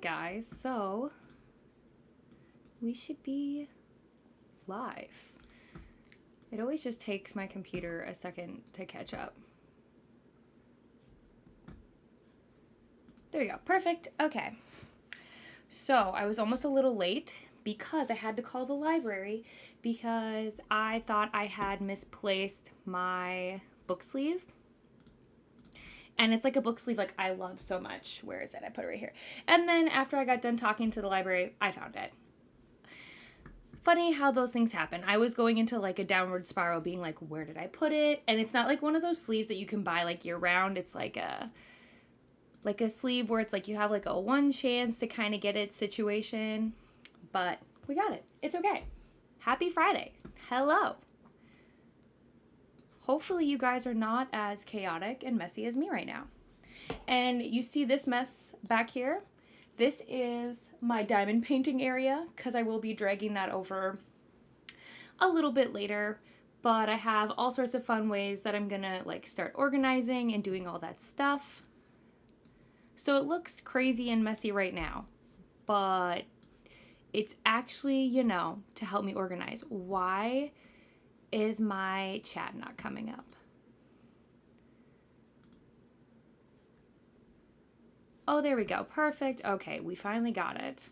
guys, so we should be live. It always just takes my computer a second to catch up. There we go. Perfect. Okay. So I was almost a little late because I had to call the library because I thought I had misplaced my book sleeve. And it's like a book sleeve like I love so much. Where is it? I put it right here. And then after I got done talking to the library, I found it. Funny how those things happen. I was going into like a downward spiral being like, where did I put it? And it's not like one of those sleeves that you can buy like year round. It's like a sleeve where it's like you have like a one chance to kind of get it situation. But we got it. It's okay. Happy Friday. Hello. Hopefully you guys are not as chaotic and messy as me right now. And you see this mess back here? This is my diamond painting area because I will be dragging that over a little bit later. But I have all sorts of fun ways that I'm gonna like start organizing and doing all that stuff. So it looks crazy and messy right now, but it's actually, you know, to help me organize. Why is my chat not coming up? Oh, there we go. Perfect. Okay, we finally got it.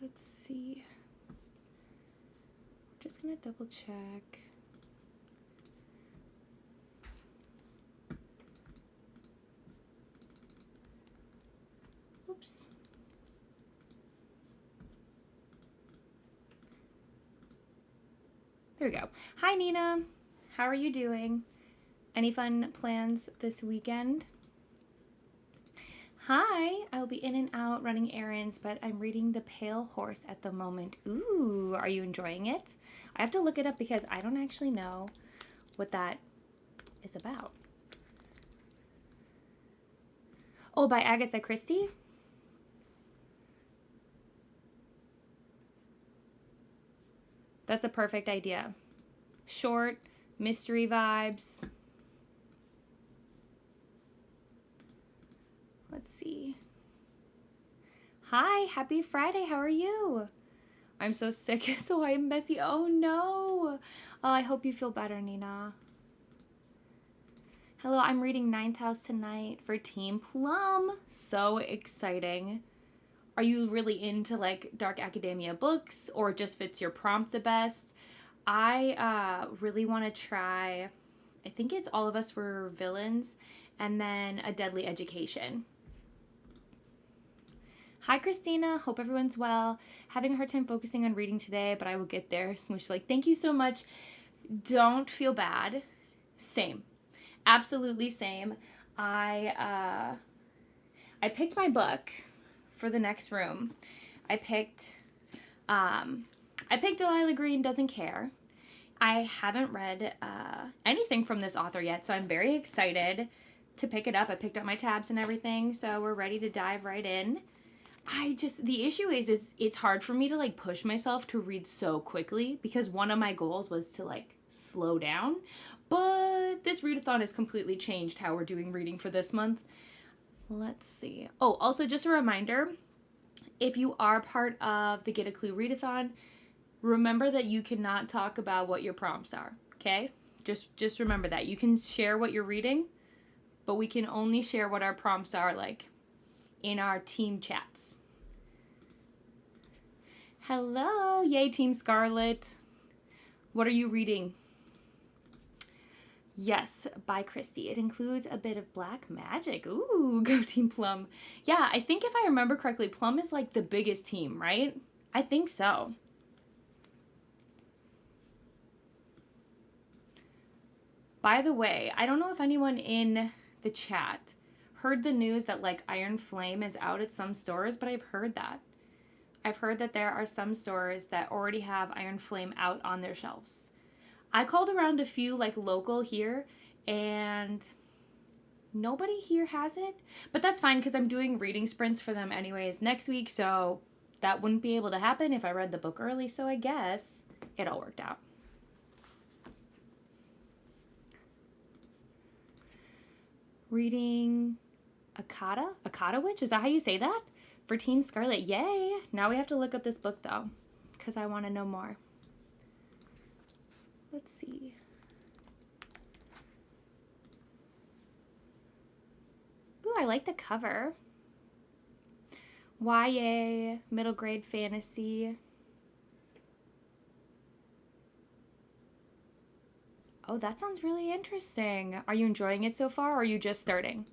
Let's see. Just gonna double check. Oops. There we go. Hi, Nina. How are you doing? Any fun plans this weekend? Hi, I'll be in and out running errands, but I'm reading The Pale Horse at the moment. Ooh, are you enjoying it? I have to look it up because I don't actually know what that is about. Oh, by Agatha Christie? That's a perfect idea. Short, mystery vibes. Let's see. Hi, happy Friday. How are you? I'm so sick, so I'm messy. Oh no. Oh, I hope you feel better, Nina. Hello, I'm reading Ninth House tonight for Team Plum. So exciting. Are you really into like dark academia books or just fits your prompt the best? I really want to try, I think it's All of Us Were Villains and then A Deadly Education. Hi, Christina. Hope everyone's well. Having a hard time focusing on reading today, but I will get there. Smoosh, like, thank you so much. Don't feel bad. Same. Absolutely same. I picked my book for the next room. I picked Delilah Green Doesn't Care. I haven't read anything from this author yet, so I'm very excited to pick it up. I picked up my tabs and everything, so we're ready to dive right in. The issue is it's hard for me to like push myself to read so quickly because one of my goals was to like slow down, but this readathon has completely changed how we're doing reading for this month. Let's see. Oh, also just a reminder, if you are part of the Get a Clue readathon, remember that you cannot talk about what your prompts are, okay? Just remember that. You can share what you're reading, but we can only share what our prompts are like in our team chats. Hello, yay Team Scarlett. What are you reading? Yes, by Christie. It includes a bit of black magic. Ooh, go Team Plum. Yeah, I think if I remember correctly, Plum is like the biggest team, right? I think so. By the way, I don't know if anyone in the chat heard the news that like Iron Flame is out at some stores, but I've heard that. I've heard that there are some stores that already have Iron Flame out on their shelves. I called around a few like local here and nobody here has it, but that's fine because I'm doing reading sprints for them anyways next week, so that wouldn't be able to happen if I read the book early, so I guess it all worked out. reading Akata Witch. Is that how you say that? For Team Scarlett. Yay! Now we have to look up this book though, because I want to know more. Let's see. Ooh, I like the cover. YA, middle grade fantasy. Oh, that sounds really interesting. Are you enjoying it so far, or are you just starting?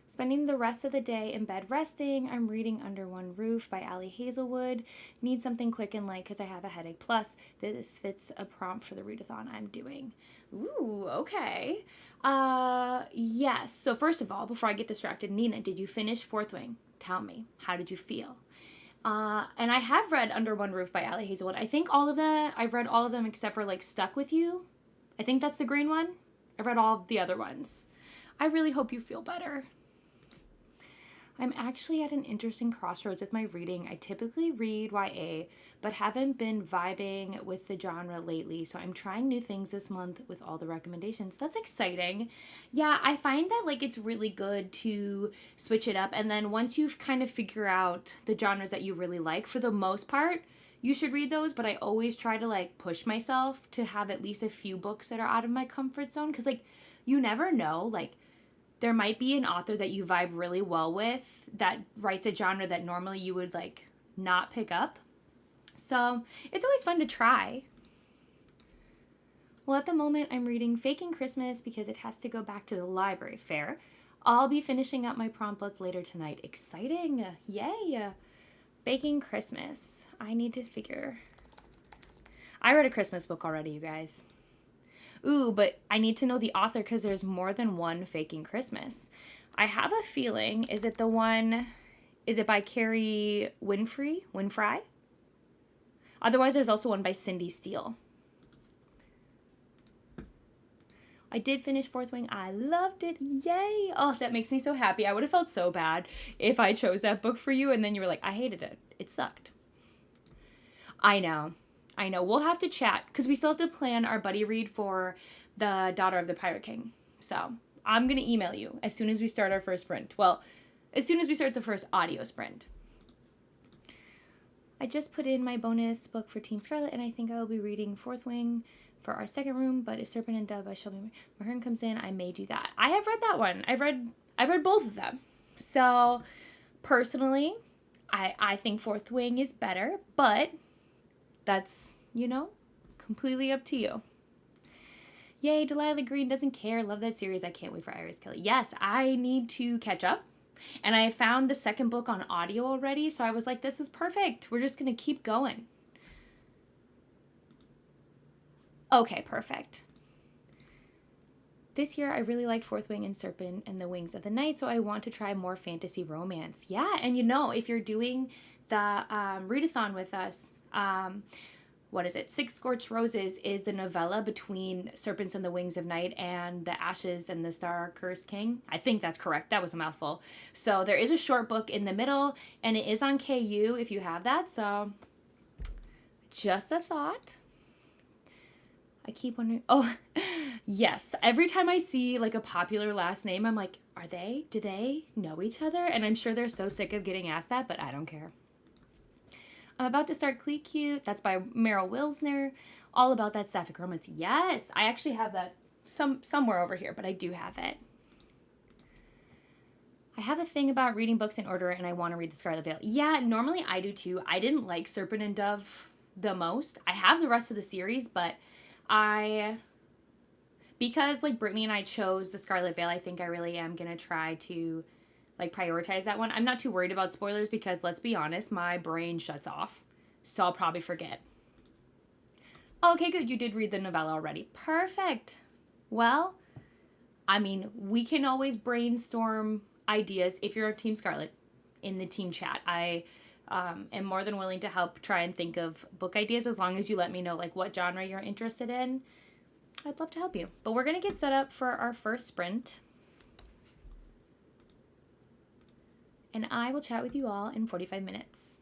Spending the rest of the day in bed resting. I'm reading Under One Roof by Ali Hazelwood. Need something quick and light because I have a headache. Plus, this fits a prompt for the readathon I'm doing. Ooh, okay. Yes. So first of all, before I get distracted, Nina, did you finish Fourth Wing? Tell me, how did you feel? And I have read Under One Roof by Ali Hazelwood. I think I've read all of them except for like Stuck With You. I think that's the green one. I've read all of the other ones. I really hope you feel better. I'm actually at an interesting crossroads with my reading. I typically read YA, but haven't been vibing with the genre lately, so I'm trying new things this month with all the recommendations. That's exciting. Yeah, I find that like it's really good to switch it up, and then once you've kind of figure out the genres that you really like, for the most part, you should read those, but I always try to like push myself to have at least a few books that are out of my comfort zone, because like you never know, like there might be an author that you vibe really well with that writes a genre that normally you would like not pick up. So it's always fun to try. Well, at the moment I'm reading Faking Christmas because it has to go back to the library fair. I'll be finishing up my prompt book later tonight. Exciting. Yay. Baking Christmas. I need to figure. I read a Christmas book already, you guys. Ooh, but I need to know the author because there's more than one Faking Christmas. I have a feeling, is it by Carrie Winfrey? Otherwise, there's also one by Cindy Steele. I did finish Fourth Wing. I loved it. Yay. Oh, that makes me so happy. I would have felt so bad if I chose that book for you and then you were like, I hated it. It sucked. I know. We'll have to chat because we still have to plan our buddy read for the Daughter of the Pirate King. So I'm going to email you as soon as we start our first sprint. Well, as soon as we start the first audio sprint. I just put in my bonus book for Team Scarlett, and I think I will be reading Fourth Wing for our second room. But if Serpent and Dove by Shelby Mahern comes in, I may do that. I have read that one. I've read both of them. So personally, I think Fourth Wing is better, but that's, completely up to you. Yay, Delilah Green doesn't care. Love that series. I can't wait for Iris Kelly. Yes, I need to catch up. And I found the second book on audio already, so I was like, this is perfect. We're just going to keep going. Okay, perfect. This year, I really liked Fourth Wing and Serpent and the Wings of the Night, so I want to try more fantasy romance. Yeah, and if you're doing the readathon with us, what is it? Six Scorched Roses is the novella between Serpents and the Wings of Night and The Ashes and the Star-Cursed King. I think that's correct. That was a mouthful. So there is a short book in the middle, and it is on KU if you have that. So just a thought. I keep wondering. Oh, yes. Every time I see like a popular last name, I'm like, do they know each other? And I'm sure they're so sick of getting asked that, but I don't care. I'm about to start Cleat Cute. That's by Meryl Wilsner. All about that sapphic romance. Yes, I actually have that somewhere over here, but I do have it. I have a thing about reading books in order, and I want to read The Scarlet Veil. Yeah, normally I do too. I didn't like Serpent and Dove the most. I have the rest of the series, but because like Brittany and I chose The Scarlet Veil, I think I really am going to try to like prioritize that one. I'm not too worried about spoilers because let's be honest, my brain shuts off. So I'll probably forget. Okay, good. You did read the novella already. Perfect. Well, I mean, we can always brainstorm ideas if you're on Team Scarlett in the team chat. I am more than willing to help try and think of book ideas as long as you let me know like what genre you're interested in. I'd love to help you. But we're going to get set up for our first sprint. And I will chat with you all in 45 minutes.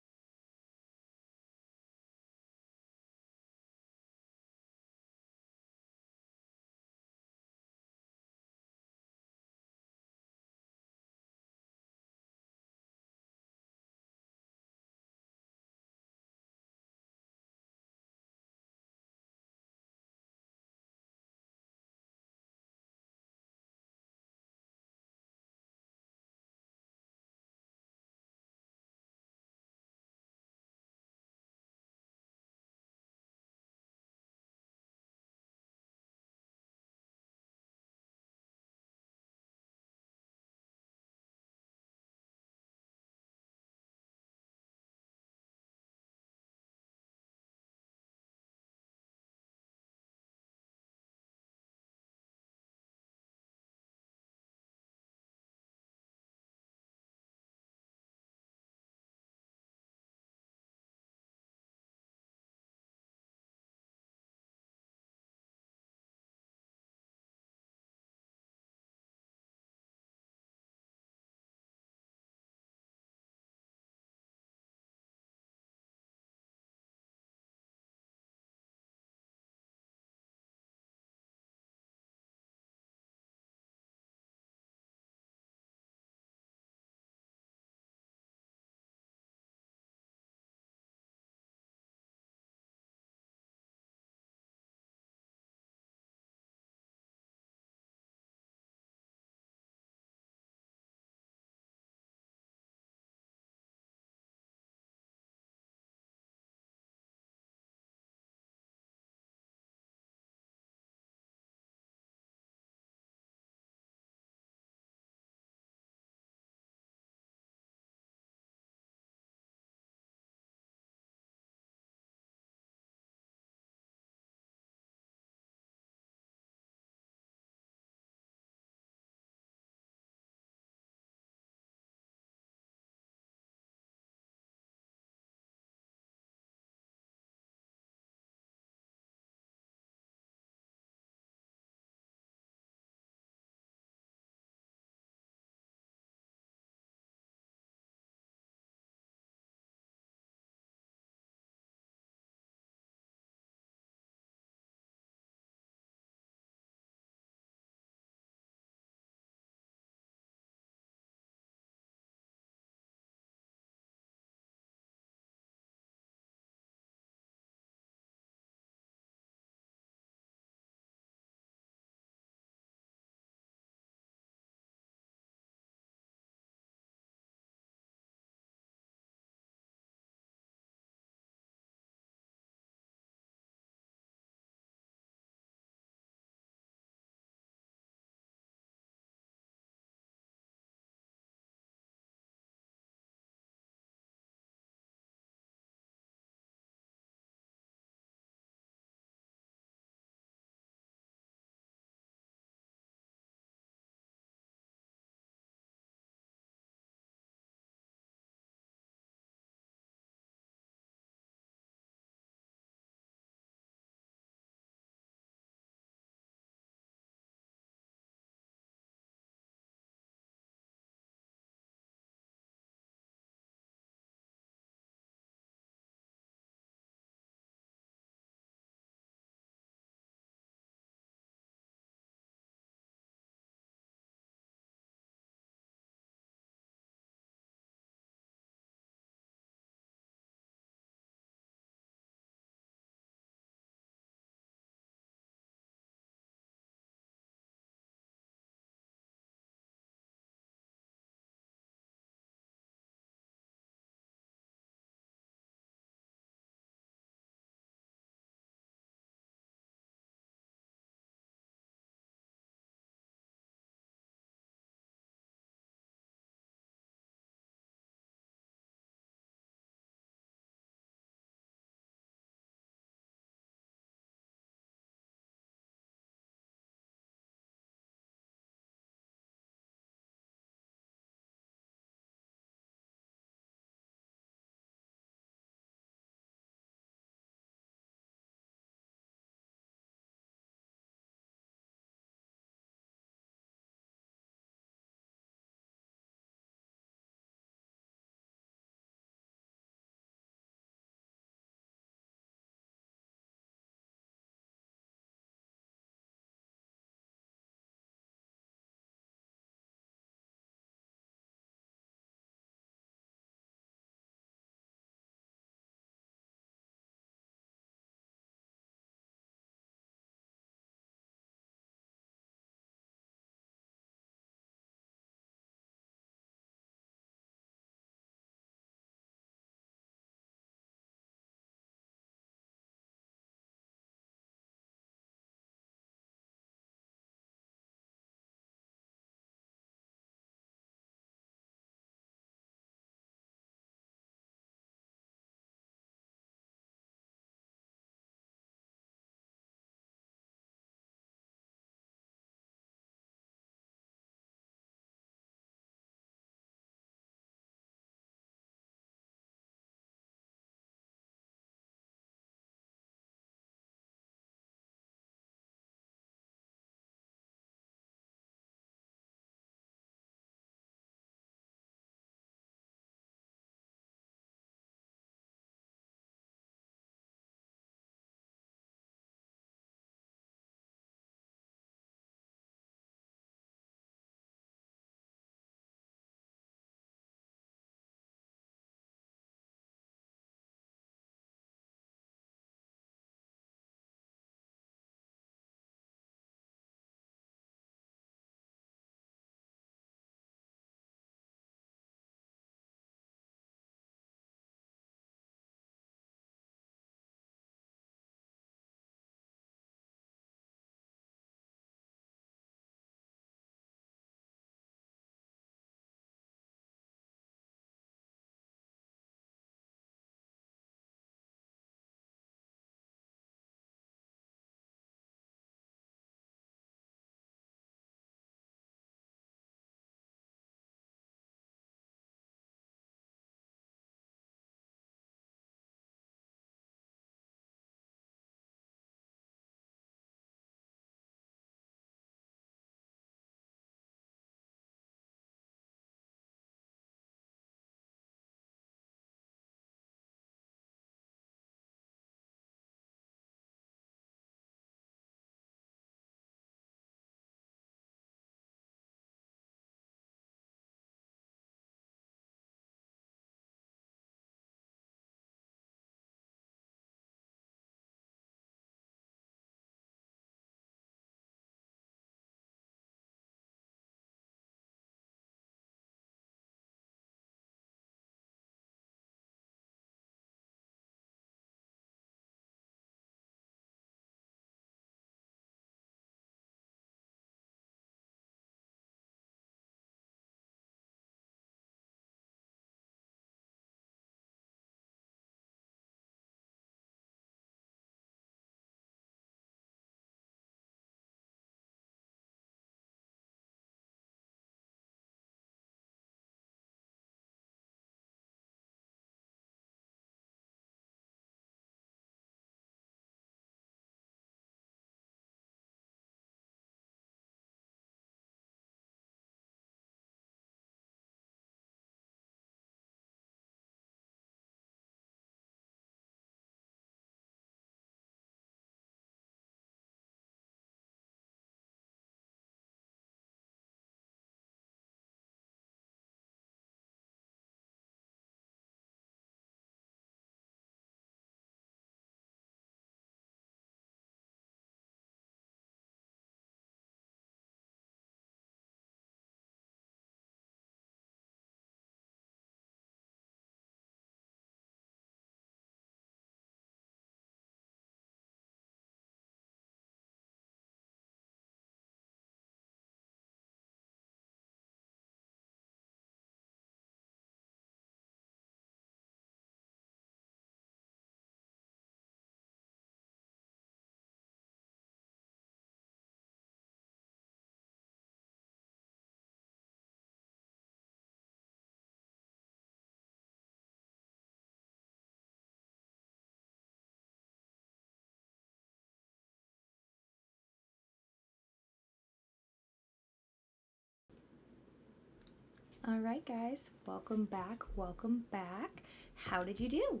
All right, guys, welcome back. Welcome back. How did you do?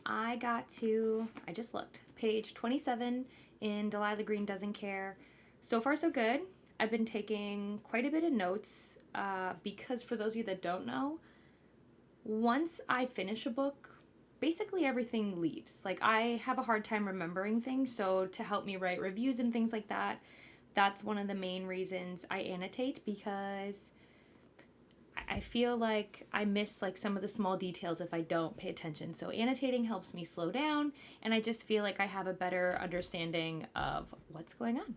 I just looked, page 27 in Delilah Green Doesn't Care. So far, so good. I've been taking quite a bit of notes because for those of you that don't know, once I finish a book, basically everything leaves. Like, I have a hard time remembering things, so to help me write reviews and things like that, that's one of the main reasons I annotate, because I feel like I miss like some of the small details if I don't pay attention. So annotating helps me slow down, and I just feel like I have a better understanding of what's going on.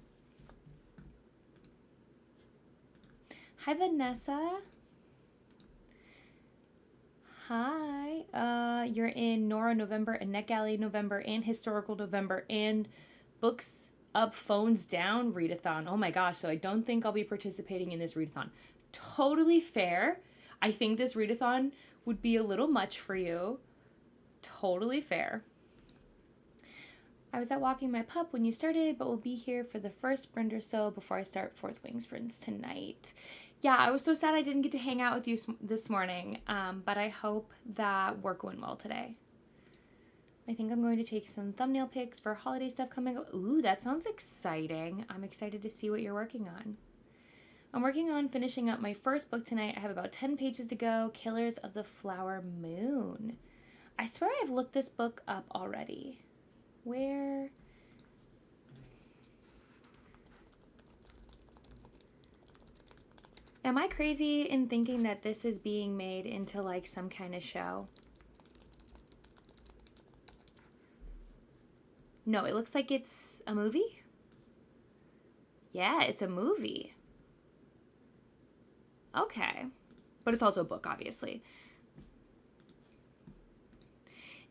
Hi, Vanessa. Hi. You're in Nora November and NetGalley November and Historical November and Books Up, Phones Down readathon. Oh my gosh, so I don't think I'll be participating in this readathon. Totally fair. I think this readathon would be a little much for you. Totally fair. I was out walking my pup when you started, but will be here for the first sprint or so before I start Fourth Wing sprints tonight. Yeah, I was so sad I didn't get to hang out with you this morning, but I hope that work went well today. I think I'm going to take some thumbnail pics for holiday stuff coming up. Ooh, that sounds exciting. I'm excited to see what you're working on. I'm working on finishing up my first book tonight. I have about 10 pages to go, Killers of the Flower Moon. I swear I've looked this book up already. Where? Am I crazy in thinking that this is being made into like some kind of show? No, it looks like it's a movie. Yeah, it's a movie. Okay. But it's also a book, obviously.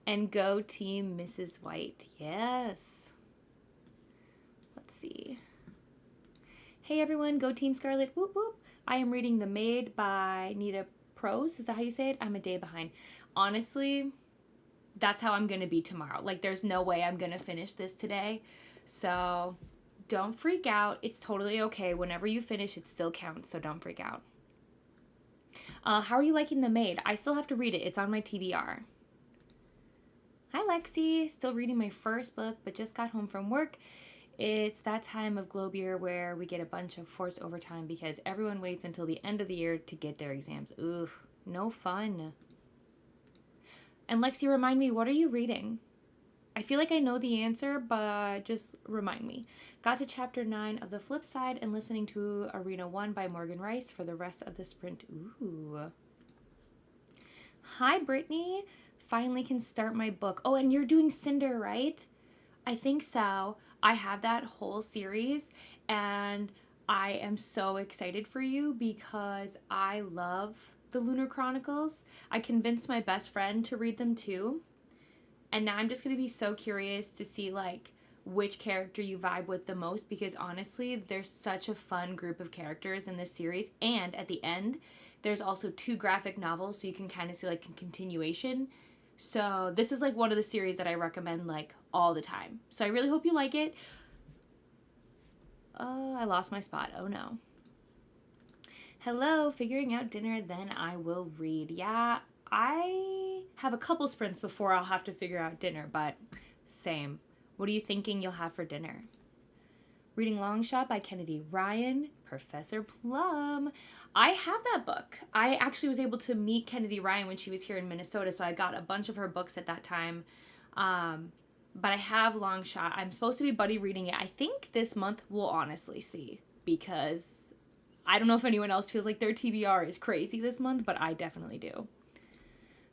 And go team Mrs. White. Yes. Let's see. Hey everyone, go team Scarlett. Whoop whoop. I am reading The Maid by Nita Prose. Is that how you say it? I'm a day behind. Honestly, that's how I'm going to be tomorrow. Like, there's no way I'm going to finish this today. So don't freak out. It's totally okay. Whenever you finish, it still counts. So don't freak out. How are you liking The Maid? I still have to read it. It's on my TBR. Hi, Lexi. Still reading my first book, but just got home from work. It's that time of globe year where we get a bunch of forced overtime because everyone waits until the end of the year to get their exams. Oof, no fun. And Lexi, remind me, what are you reading? I feel like I know the answer, but just remind me. Got to chapter 9 of The Flip Side and listening to Arena 1 by Morgan Rice for the rest of the sprint. Ooh. Hi, Brittany. Finally can start my book. Oh, and you're doing Cinder, right? I think so. I have that whole series, and I am so excited for you because I love the Lunar Chronicles. I convinced my best friend to read them too. And now I'm just going to be so curious to see like which character you vibe with the most, because honestly, there's such a fun group of characters in this series. And at the end, there's also 2 graphic novels, so you can kind of see like a continuation. So this is like one of the series that I recommend like all the time. So I really hope you like it. Oh, I lost my spot. Oh no. Hello, figuring out dinner, then I will read. Yeah, I have a couple sprints before I'll have to figure out dinner, but same. What are you thinking you'll have for dinner? Reading Long Shot by Kennedy Ryan, Professor Plum. I have that book. I actually was able to meet Kennedy Ryan when she was here in Minnesota, so I got a bunch of her books at that time. But I have Long Shot. I'm supposed to be buddy reading it. I think this month we'll honestly see, because I don't know if anyone else feels like their TBR is crazy this month, but I definitely do.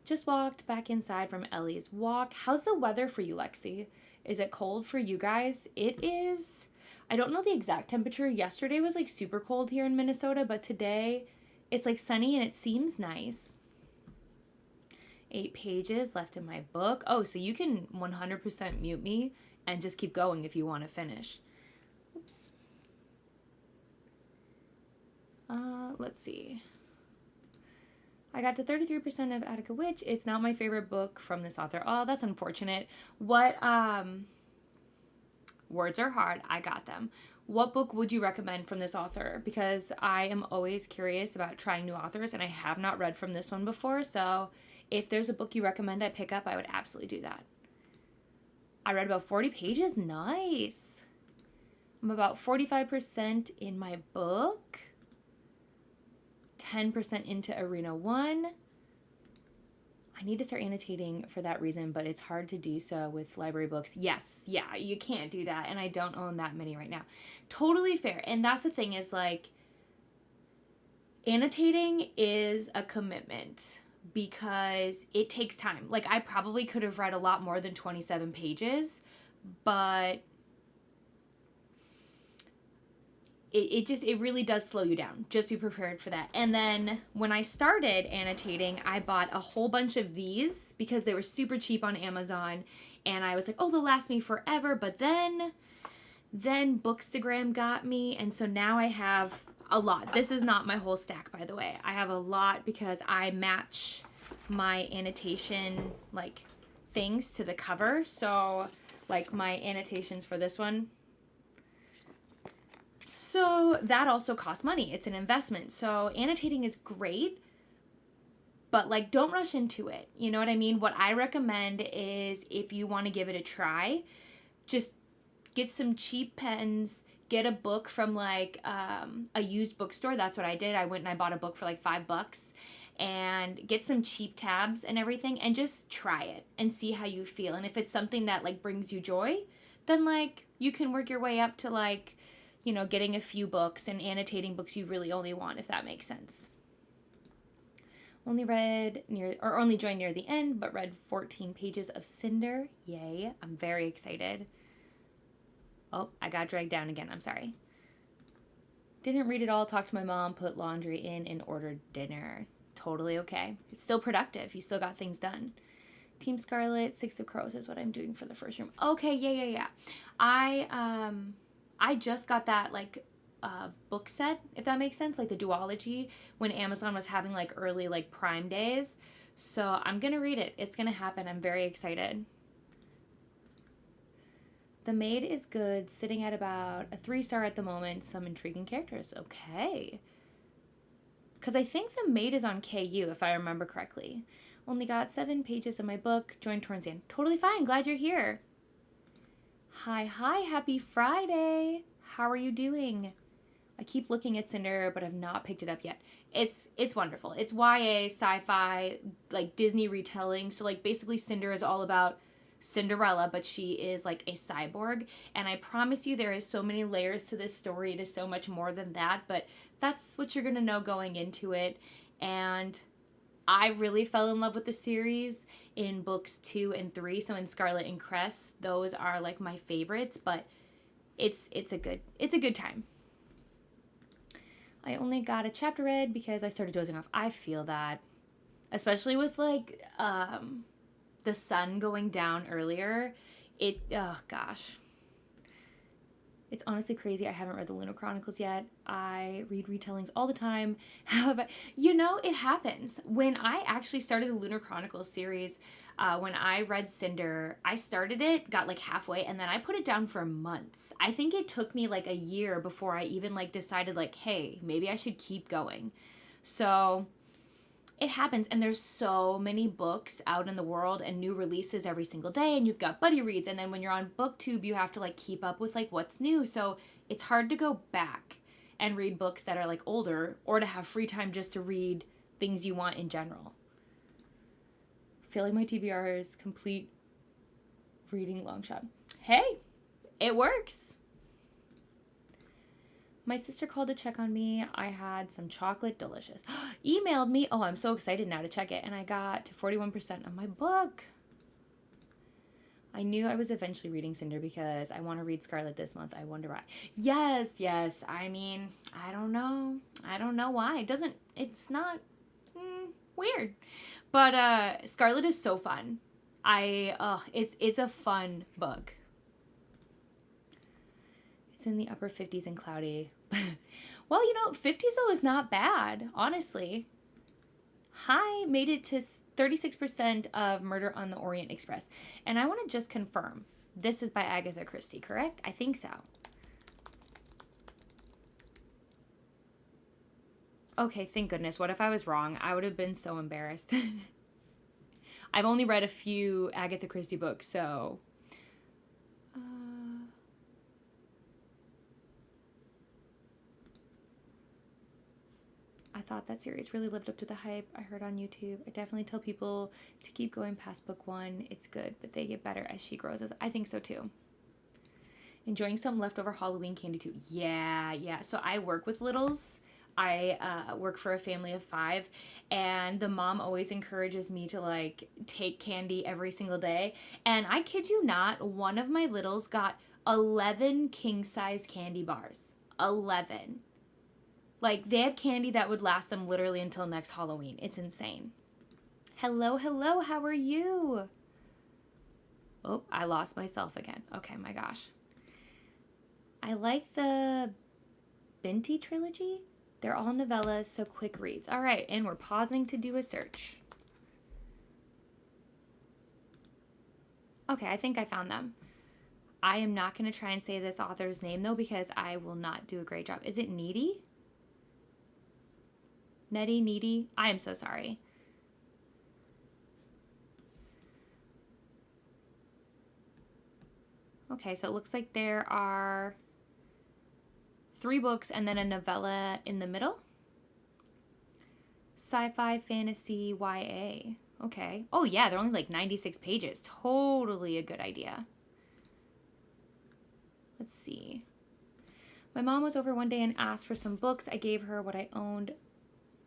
Just walked back inside from Ellie's walk. How's the weather for you, Lexi? Is it cold for you guys? It is. I don't know the exact temperature. Yesterday was like super cold here in Minnesota, but today it's like sunny and it seems nice. 8 pages left in my book. Oh, so you can 100% mute me and just keep going if you want to finish. Oops. Let's see. I got to 33% of Attica Witch. It's not my favorite book from this author. Oh, that's unfortunate. What, words are hard. I got them. what book would you recommend from this author? Because I am always curious about trying new authors, and I have not read from this one before. So if there's a book you recommend I pick up, I would absolutely do that. I read about 40 pages. Nice. I'm about 45% in my book. 10% into Arena 1. I need to start annotating for that reason, but it's hard to do so with library books. Yes, yeah, you can't do that, and I don't own that many right now. Totally fair. And that's the thing is, like, annotating is a commitment because it takes time. Like, I probably could have read a lot more than 27 pages, but it really does slow you down. Just be prepared for that. And then when I started annotating, I bought a whole bunch of these because they were super cheap on Amazon. And I was like, oh, they'll last me forever. But then Bookstagram got me. And so now I have a lot. This is not my whole stack, by the way. I have a lot because I match my annotation, like, things to the cover. So, like, my annotations for this one. So that also costs money. It's an investment. So annotating is great, but, like, don't rush into it. You know what I mean? What I recommend is if you want to give it a try, just get some cheap pens, get a book from, like, a used bookstore. That's what I did. I went and I bought a book for like $5 and get some cheap tabs and everything and just try it and see how you feel. And if it's something that, like, brings you joy, then, like, you can work your way up to, like, you know, getting a few books and annotating books you really only want, if that makes sense. Only joined near the end, but read 14 pages of Cinder. Yay. I'm very excited. Oh, I got dragged down again. I'm sorry. Didn't read it all, talked to my mom, put laundry in, and ordered dinner. Totally okay. It's still productive. You still got things done. Team Scarlett, 6 of Crows is what I'm doing for the first room. Okay, yeah. I just got that, like, book set, if that makes sense, like the duology, when Amazon was having, like, early, like, Prime days. So I'm going to read it. It's going to happen. I'm very excited. The Maid is good, sitting at about a 3-star at the moment. Some intriguing characters. Okay. Because I think The Maid is on KU, if I remember correctly. Only got 7 pages of my book. Joined towards the end. Totally fine. Glad you're here. Hi, happy Friday. How are you doing? I keep looking at Cinder, but I've not picked it up yet. It's wonderful. It's YA, sci-fi, like, Disney retelling. So, like, basically Cinder is all about Cinderella, but she is, like, a cyborg. And I promise you there is so many layers to this story. It is so much more than that, but that's what you're going to know going into it. And I really fell in love with the series in books 2 and 3. So in Scarlett and Cress, those are, like, my favorites, but it's a good time. I only got a chapter read because I started dozing off. I feel that, especially with, like, the sun going down earlier. Oh gosh. It's honestly crazy. I haven't read the Lunar Chronicles yet. I read retellings all the time. However, you know, it happens. When I actually started the Lunar Chronicles series, when I read Cinder, I started it, got, like, halfway, and then I put it down for months. I think it took me, like, a year before I even, like, decided, like, hey, maybe I should keep going. So it happens, and there's so many books out in the world and new releases every single day, and you've got buddy reads, and then when you're on BookTube, you have to, like, keep up with, like, what's new. So it's hard to go back and read books that are, like, older, or to have free time just to read things you want in general. Failing my TBR's complete reading long shot. Hey, it works. My sister called to check on me. I had some chocolate, delicious. Emailed me. Oh, I'm so excited now to check it. And I got to 41% of my book. I knew I was eventually reading Cinder because I want to read Scarlett this month. I wonder why. Yes. I mean, I don't know. I don't know why. It's not weird. But Scarlett is so fun. It's a fun book. It's in the upper 50s and cloudy. Well, you know, 50s though is not bad, honestly. Hi, made it to 36% of Murder on the Orient Express. And I want to just confirm. This is by Agatha Christie, correct? I think so. Okay, thank goodness. What if I was wrong? I would have been so embarrassed. I've only read a few Agatha Christie books, so... I thought that series really lived up to the hype I heard on YouTube. I definitely tell people to keep going past book 1. It's good, but they get better as she grows. I think so too. Enjoying some leftover Halloween candy too. Yeah. So I work with littles. I work for a family of 5, and the mom always encourages me to like take candy every single day. And I kid you not, one of my littles got 11 king-size candy bars. 11. Like, they have candy that would last them literally until next Halloween. It's insane. Hello, how are you? Oh, I lost myself again. Okay, my gosh. I like the Binti trilogy. They're all novellas, so quick reads. All right, and we're pausing to do a search. Okay, I think I found them. I am not going to try and say this author's name, though, because I will not do a great job. Is it Needy? Needy? I am so sorry. Okay, so it looks like there are 3 books and then a novella in the middle. Sci-fi, fantasy, YA. Okay. Oh yeah, they're only like 96 pages. Totally a good idea. Let's see. My mom was over one day and asked for some books. I gave her what I owned,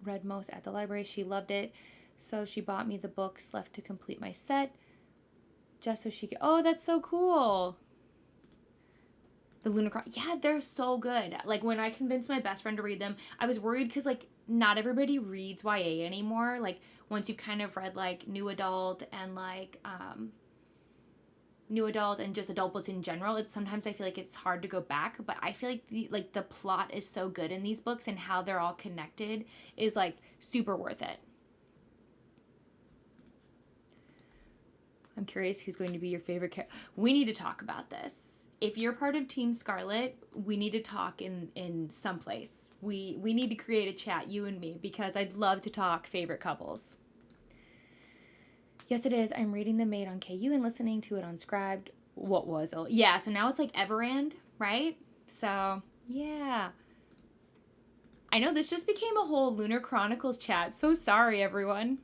read most at the library. She loved it, so she bought me the books left to complete my set, just so she could... Oh, that's so cool. The Lunar Chronicles. Yeah, they're so good. Like, when I convinced my best friend to read them, I was worried because, like, not everybody reads YA anymore. Like, once you've kind of read, like, new adult and, like, new adult and just adult books in general, it's sometimes I feel like it's hard to go back. But I feel like the plot is so good in these books, and how they're all connected is, like, super worth it. I'm curious who's going to be your favorite character. We need to talk about this. If you're part of Team Scarlett, we need to talk in some place. We need to create a chat, you and me, because I'd love to talk favorite couples. Yes, it is. I'm reading The Maid on KU and listening to it on Scribd. What was it? Yeah, so now it's like Everand, right? So, yeah. I know this just became a whole Lunar Chronicles chat. So sorry, everyone.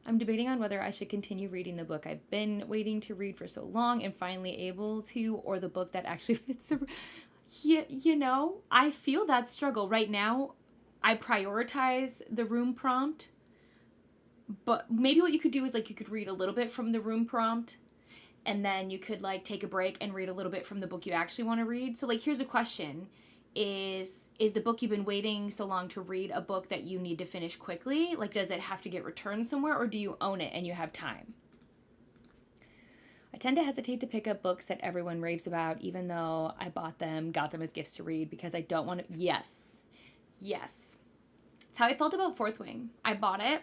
I'm debating on whether I should continue reading the book I've been waiting to read for so long and finally able to, or the book that actually fits the... You know, I feel that struggle. Right now, I prioritize the room prompt, but maybe what you could do is, like, you could read a little bit from the room prompt, and then you could, like, take a break and read a little bit from the book you actually want to read. So, like, here's a question. Is the book you've been waiting so long to read a book that you need to finish quickly? Like, does it have to get returned somewhere, or do you own it and you have time? I tend to hesitate to pick up books that everyone raves about, even though I got them as gifts to read, because I don't want to... Yes. It's how I felt about Fourth Wing. I bought it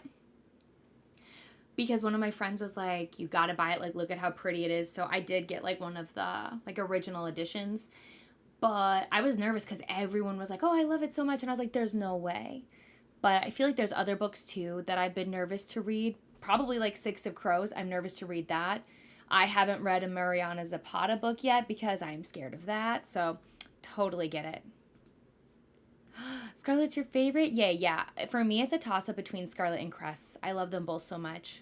because one of my friends was like, you gotta buy it, like, look at how pretty it is. So I did get, like, one of the, like, original editions. But I was nervous because everyone was like, oh, I love it so much. And I was like, there's no way. But I feel like there's other books, too, that I've been nervous to read. Probably, like, Six of Crows. I'm nervous to read that. I haven't read a Mariana Zapata book yet because I'm scared of that. So, totally get it. Scarlett's your favorite? Yeah. For me, it's a toss-up between Scarlett and Cress. I love them both so much.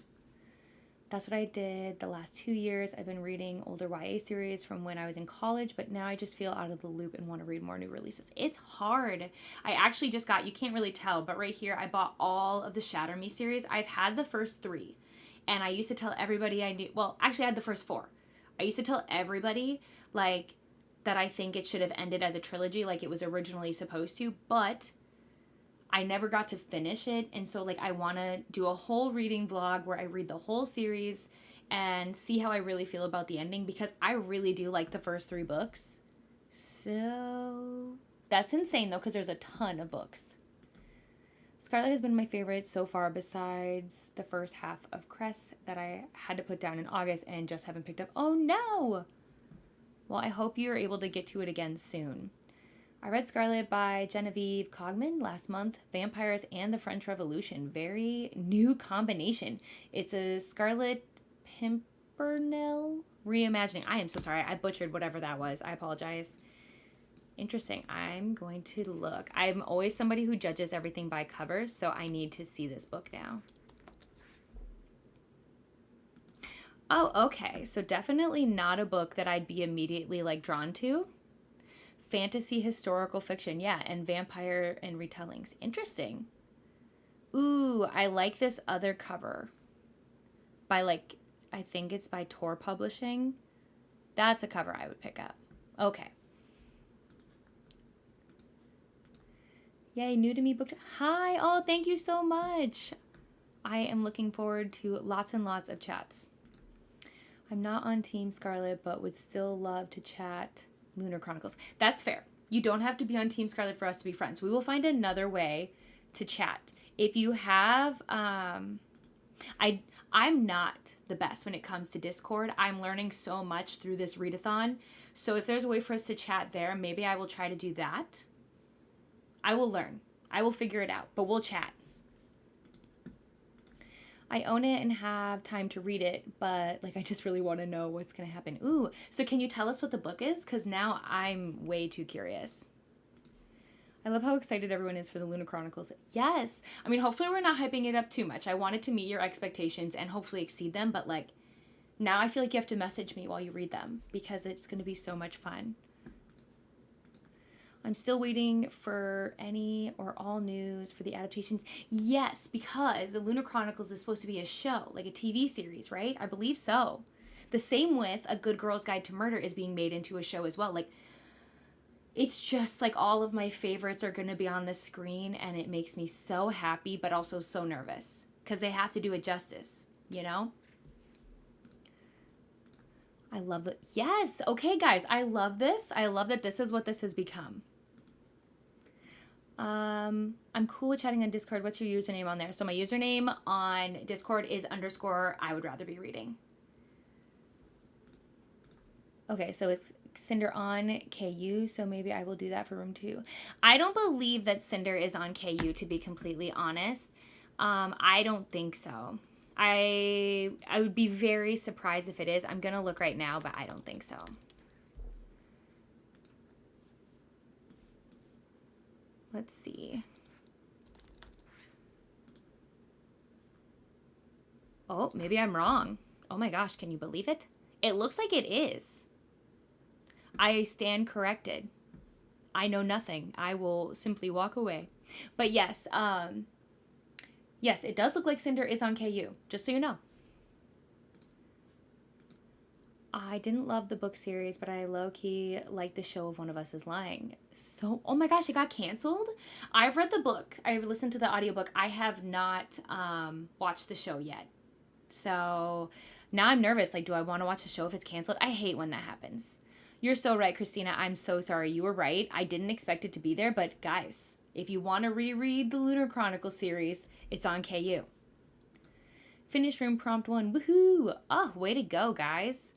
That's what I did the last 2 years. I've been reading older YA series from when I was in college, but now I just feel out of the loop and want to read more new releases. It's hard. I actually just got, you can't really tell, but right here I bought all of the Shatter Me series. I've had the first 3, and I used to tell everybody I knew, well, actually I had the first 4. I used to tell everybody, like, that I think it should have ended as a trilogy like it was originally supposed to, but I never got to finish it, and so, like, I want to do a whole reading vlog where I read the whole series and see how I really feel about the ending, because I really do like the first 3 books. So, that's insane, though, because there's a ton of books. Scarlett has been my favorite so far, besides the first half of Cress that I had to put down in August and just haven't picked up. Oh, no! Well, I hope you're able to get to it again soon. I read Scarlett by Genevieve Cogman last month. Vampires and the French Revolution. Very new combination. It's a Scarlett Pimpernel reimagining. I am so sorry. I butchered whatever that was. I apologize. Interesting. I'm going to look. I'm always somebody who judges everything by covers, so I need to see this book now. Oh, okay. So definitely not a book that I'd be immediately like drawn to. Fantasy, historical fiction, yeah, and vampire and retellings. Interesting. Ooh, I like this other cover by like, I think it's by Tor Publishing. That's a cover I would pick up. Okay. Yay, new to me book. Hi, oh, thank you so much. I am looking forward to lots and lots of chats. I'm not on Team Scarlett, but would still love to chat Lunar Chronicles. That's fair. You don't have to be on Team Scarlett for us to be friends. We will find another way to chat. If you have, I'm not the best when it comes to Discord. I'm learning so much through this readathon. So if there's a way for us to chat there, maybe I will try to do that. I will learn. I will figure it out, but we'll chat. I own it and have time to read it, but like I just really want to know what's going to happen. Ooh, so can you tell us what the book is? Because now I'm way too curious. I love how excited everyone is for the Lunar Chronicles. Yes. I mean, hopefully we're not hyping it up too much. I want it to meet your expectations and hopefully exceed them, but like now I feel like you have to message me while you read them because it's going to be so much fun. I'm still waiting for any or all news for the adaptations. Yes, because the Lunar Chronicles is supposed to be a show, like a TV series, right? I believe so. The same with A Good Girl's Guide to Murder is being made into a show as well. Like, it's just like all of my favorites are going to be on the screen, and it makes me so happy, but also so nervous because they have to do it justice, you know? I love it. Yes. Okay, guys, I love this. I love that this is what this has become. I'm cool with chatting on Discord. What's your username on there? So my username on Discord is _ I would rather be reading. Okay, so it's Cinder on KU, so maybe I will do that for room 2. I don't believe that Cinder is on KU, to be completely honest. I don't think so. I would be very surprised if it is. I'm gonna look right now, but I don't think so. Let's see. Oh, maybe I'm wrong. Oh my gosh, can you believe it? It looks like it is. I stand corrected. I know nothing. I will simply walk away. But yes, yes, it does look like Cinder is on KU, just so you know. I didn't love the book series, but I low-key like the show of One of Us is Lying. So, oh my gosh, it got canceled? I've read the book. I've listened to the audiobook. I have not watched the show yet. So now I'm nervous. Like, do I want to watch the show if it's canceled? I hate when that happens. You're so right, Christina. I'm so sorry. You were right. I didn't expect it to be there, but guys, if you want to reread the Lunar Chronicles series, it's on KU. Finish room prompt 1. Woohoo! Oh, way to go, guys.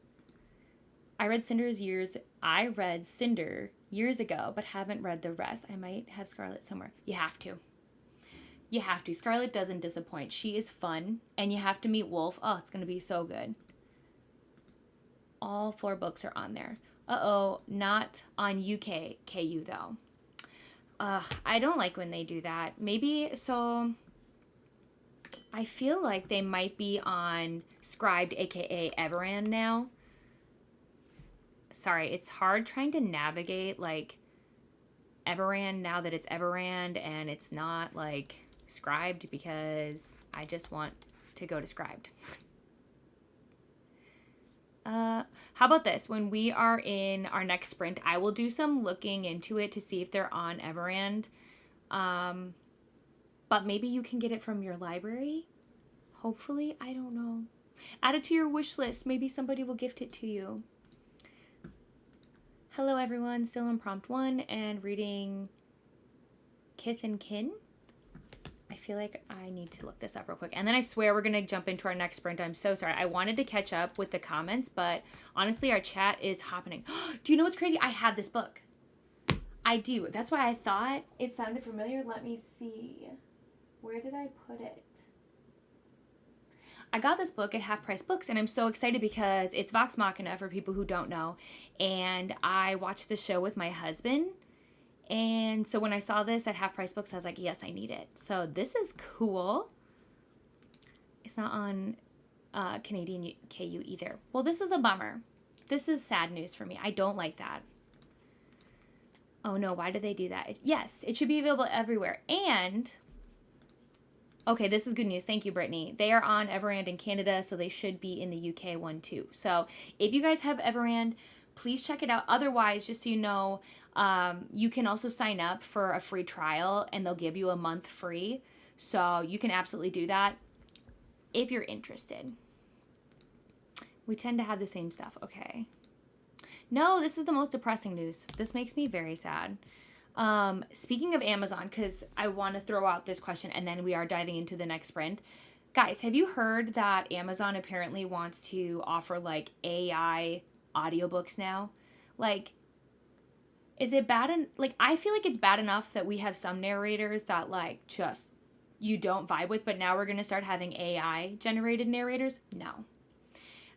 I read Cinder years ago, but haven't read the rest. I might have Scarlett somewhere. You have to. You have to. Scarlett doesn't disappoint. She is fun, and you have to meet Wolf. Oh, it's going to be so good. All 4 books are on there. Uh-oh, not on UK KU, though. I don't like when they do that. Maybe, so I feel like they might be on Scribed, aka Everand now. Sorry, it's hard trying to navigate, like, Everand now that it's Everand and it's not, like, Scribed because I just want to go to Scribed. How about this? When we are in our next sprint, I will do some looking into it to see if they're on Everand. But maybe you can get it from your library. Hopefully, I don't know. Add it to your wish list. Maybe somebody will gift it to you. Hello everyone, still on prompt 1 and reading Kith and Kin. I feel like I need to look this up real quick. And then I swear we're going to jump into our next sprint. I'm so sorry. I wanted to catch up with the comments, but honestly our chat is happening. Do you know what's crazy? I have this book. I do. That's why I thought it sounded familiar. Let me see. Where did I put it? I got this book at Half Price Books, and I'm so excited because it's Vox Machina for people who don't know. And I watched the show with my husband. And so when I saw this at Half Price Books, I was like, yes, I need it. So this is cool. It's not on Canadian KU either. Well, this is a bummer. This is sad news for me. I don't like that. Oh no, why did they do that? Yes, it should be available everywhere. And, okay, this is good news. Thank you, Brittany. They are on Everand in Canada, so they should be in the UK one too. So if you guys have Everand, please check it out. Otherwise, just so you know, you can also sign up for a free trial and they'll give you a month free. So you can absolutely do that if you're interested. We tend to have the same stuff. Okay. No, this is the most depressing news. This makes me very sad. Speaking of Amazon, because I want to throw out this question and then we are diving into the next sprint. Guys, have you heard that Amazon apparently wants to offer like AI audiobooks now? Like, is it bad? Like, I feel like it's bad enough that we have some narrators that like just you don't vibe with, but now we're going to start having AI generated narrators? No.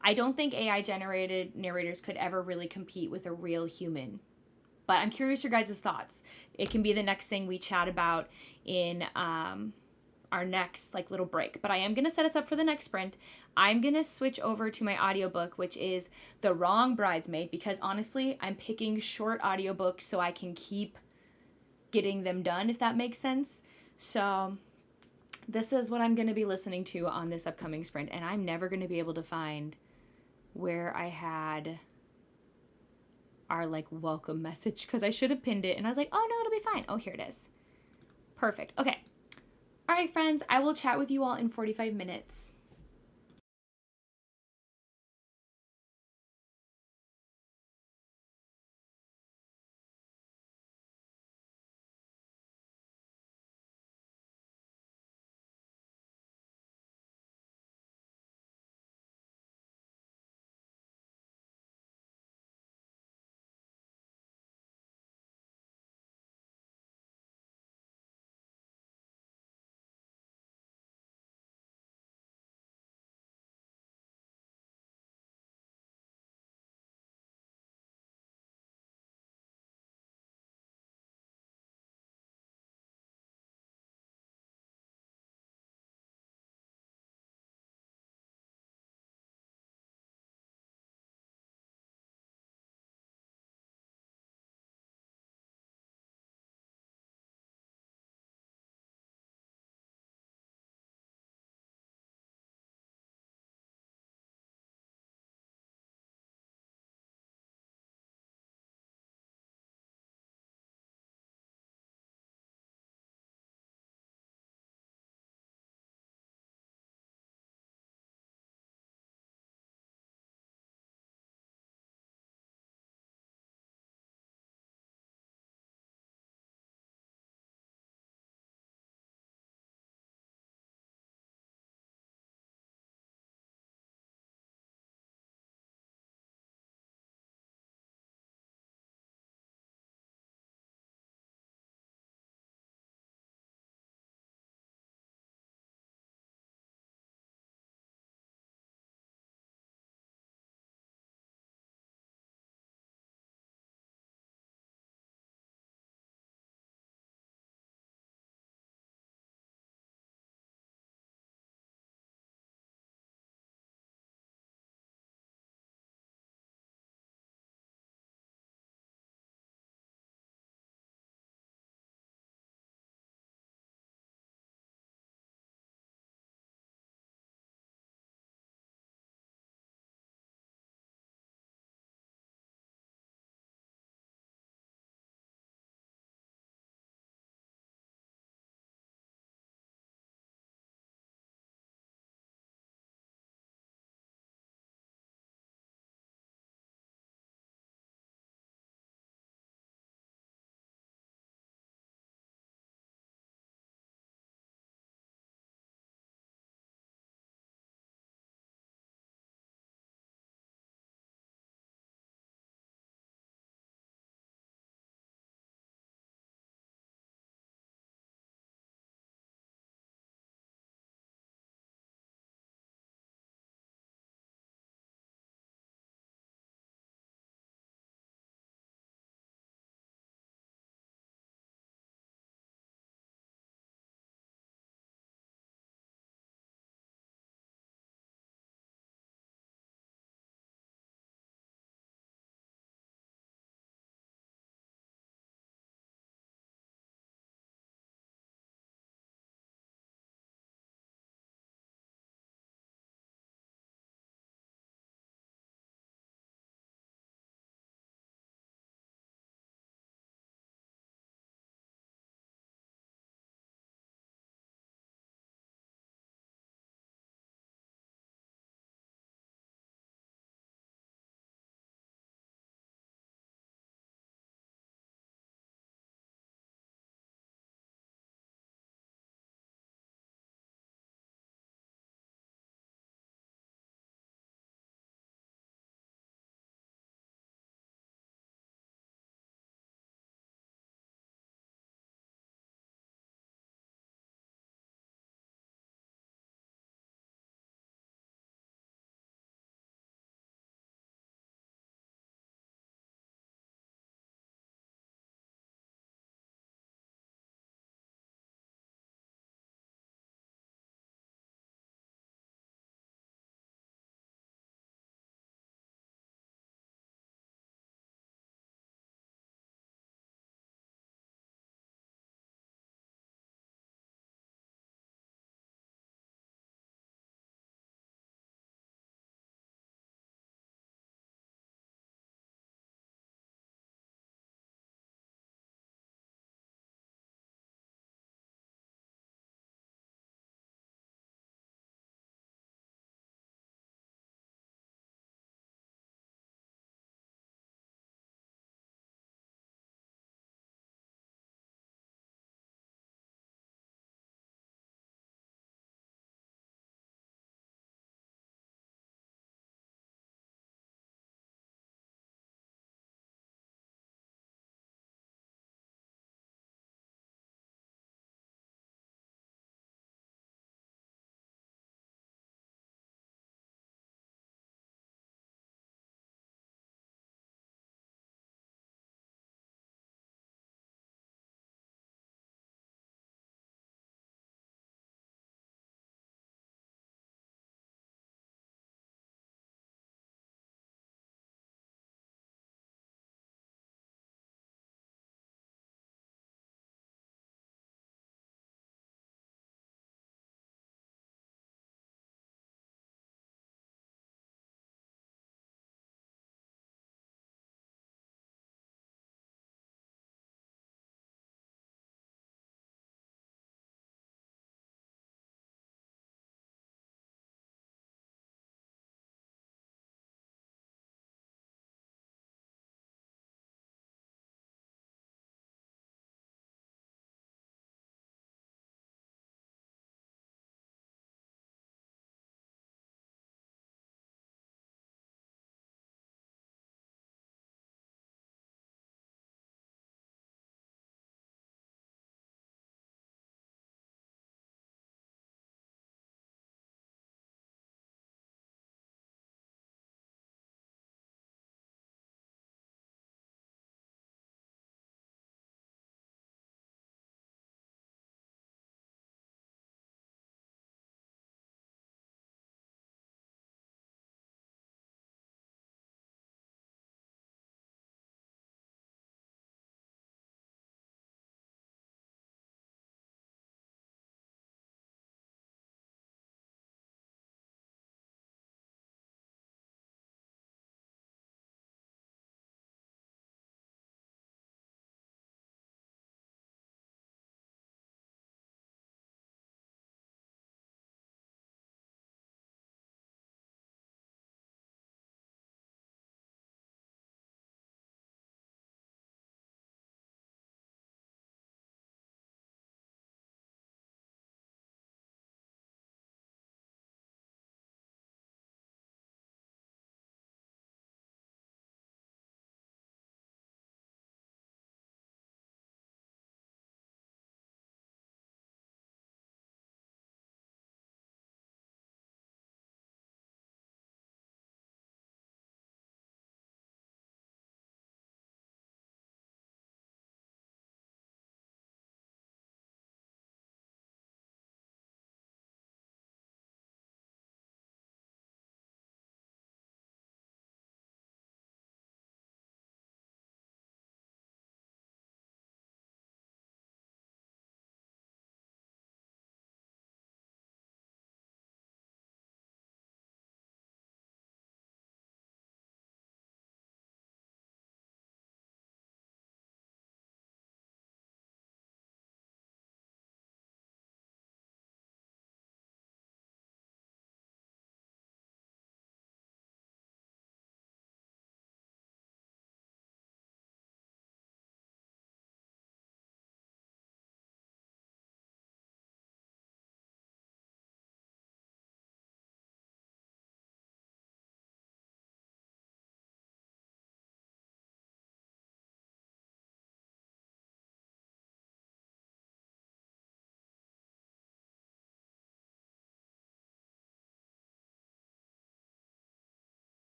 I don't think AI generated narrators could ever really compete with a real human. But I'm curious your guys' thoughts. It can be the next thing we chat about in our next like little break. But I am going to set us up for the next sprint. I'm going to switch over to my audiobook, which is The Wrong Bridesmaid, because honestly, I'm picking short audiobooks so I can keep getting them done, if that makes sense. So this is what I'm going to be listening to on this upcoming sprint. And I'm never going to be able to find where I had our like welcome message because I should have pinned it and I was like, oh no, it'll be fine. Oh, here it is. Perfect. Okay. All right, friends, I will chat with you all in 45 minutes.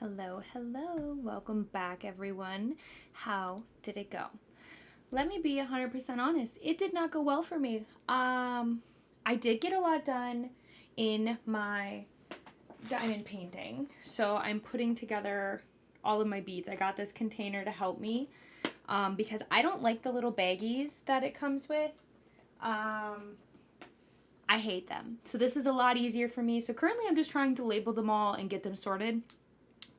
Hello, hello. Welcome back, everyone. How did it go? Let me be 100% honest. It did not go well for me. I did get a lot done in my diamond painting. So I'm putting together all of my beads. I got this container to help me because I don't like the little baggies that it comes with. I hate them. So this is a lot easier for me. So currently I'm just trying to label them all and get them sorted.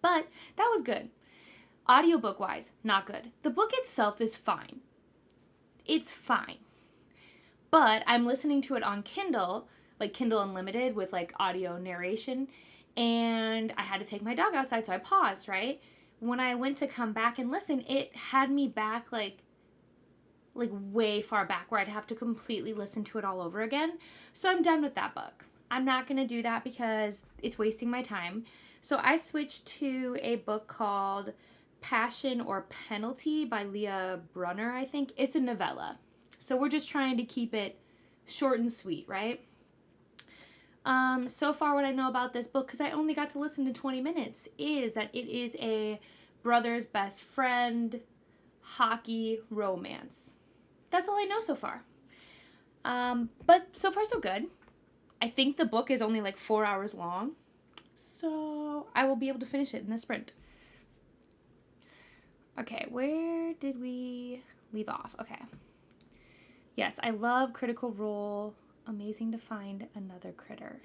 But that was good. Audiobook wise, not good. The book itself is fine. It's fine. But I'm listening to it on Kindle, like Kindle Unlimited with like audio narration. And I had to take my dog outside, so I paused, right? When I went to come back and listen, it had me back like way far back where I'd have to completely listen to it all over again. So I'm done with that book. I'm not going to do that because it's wasting my time. So I switched to a book called Passion or Penalty by Leah Brunner, I think. It's a novella. So we're just trying to keep it short and sweet, right? So far what I know about this book, because I only got to listen to 20 minutes, is that it is a brother's best friend hockey romance. That's all I know so far. But so far so good. I think the book is only like 4 hours long. So I will be able to finish it in the sprint. Okay, where did we leave off? Okay. Yes, I love Critical Role. Amazing to find another critter.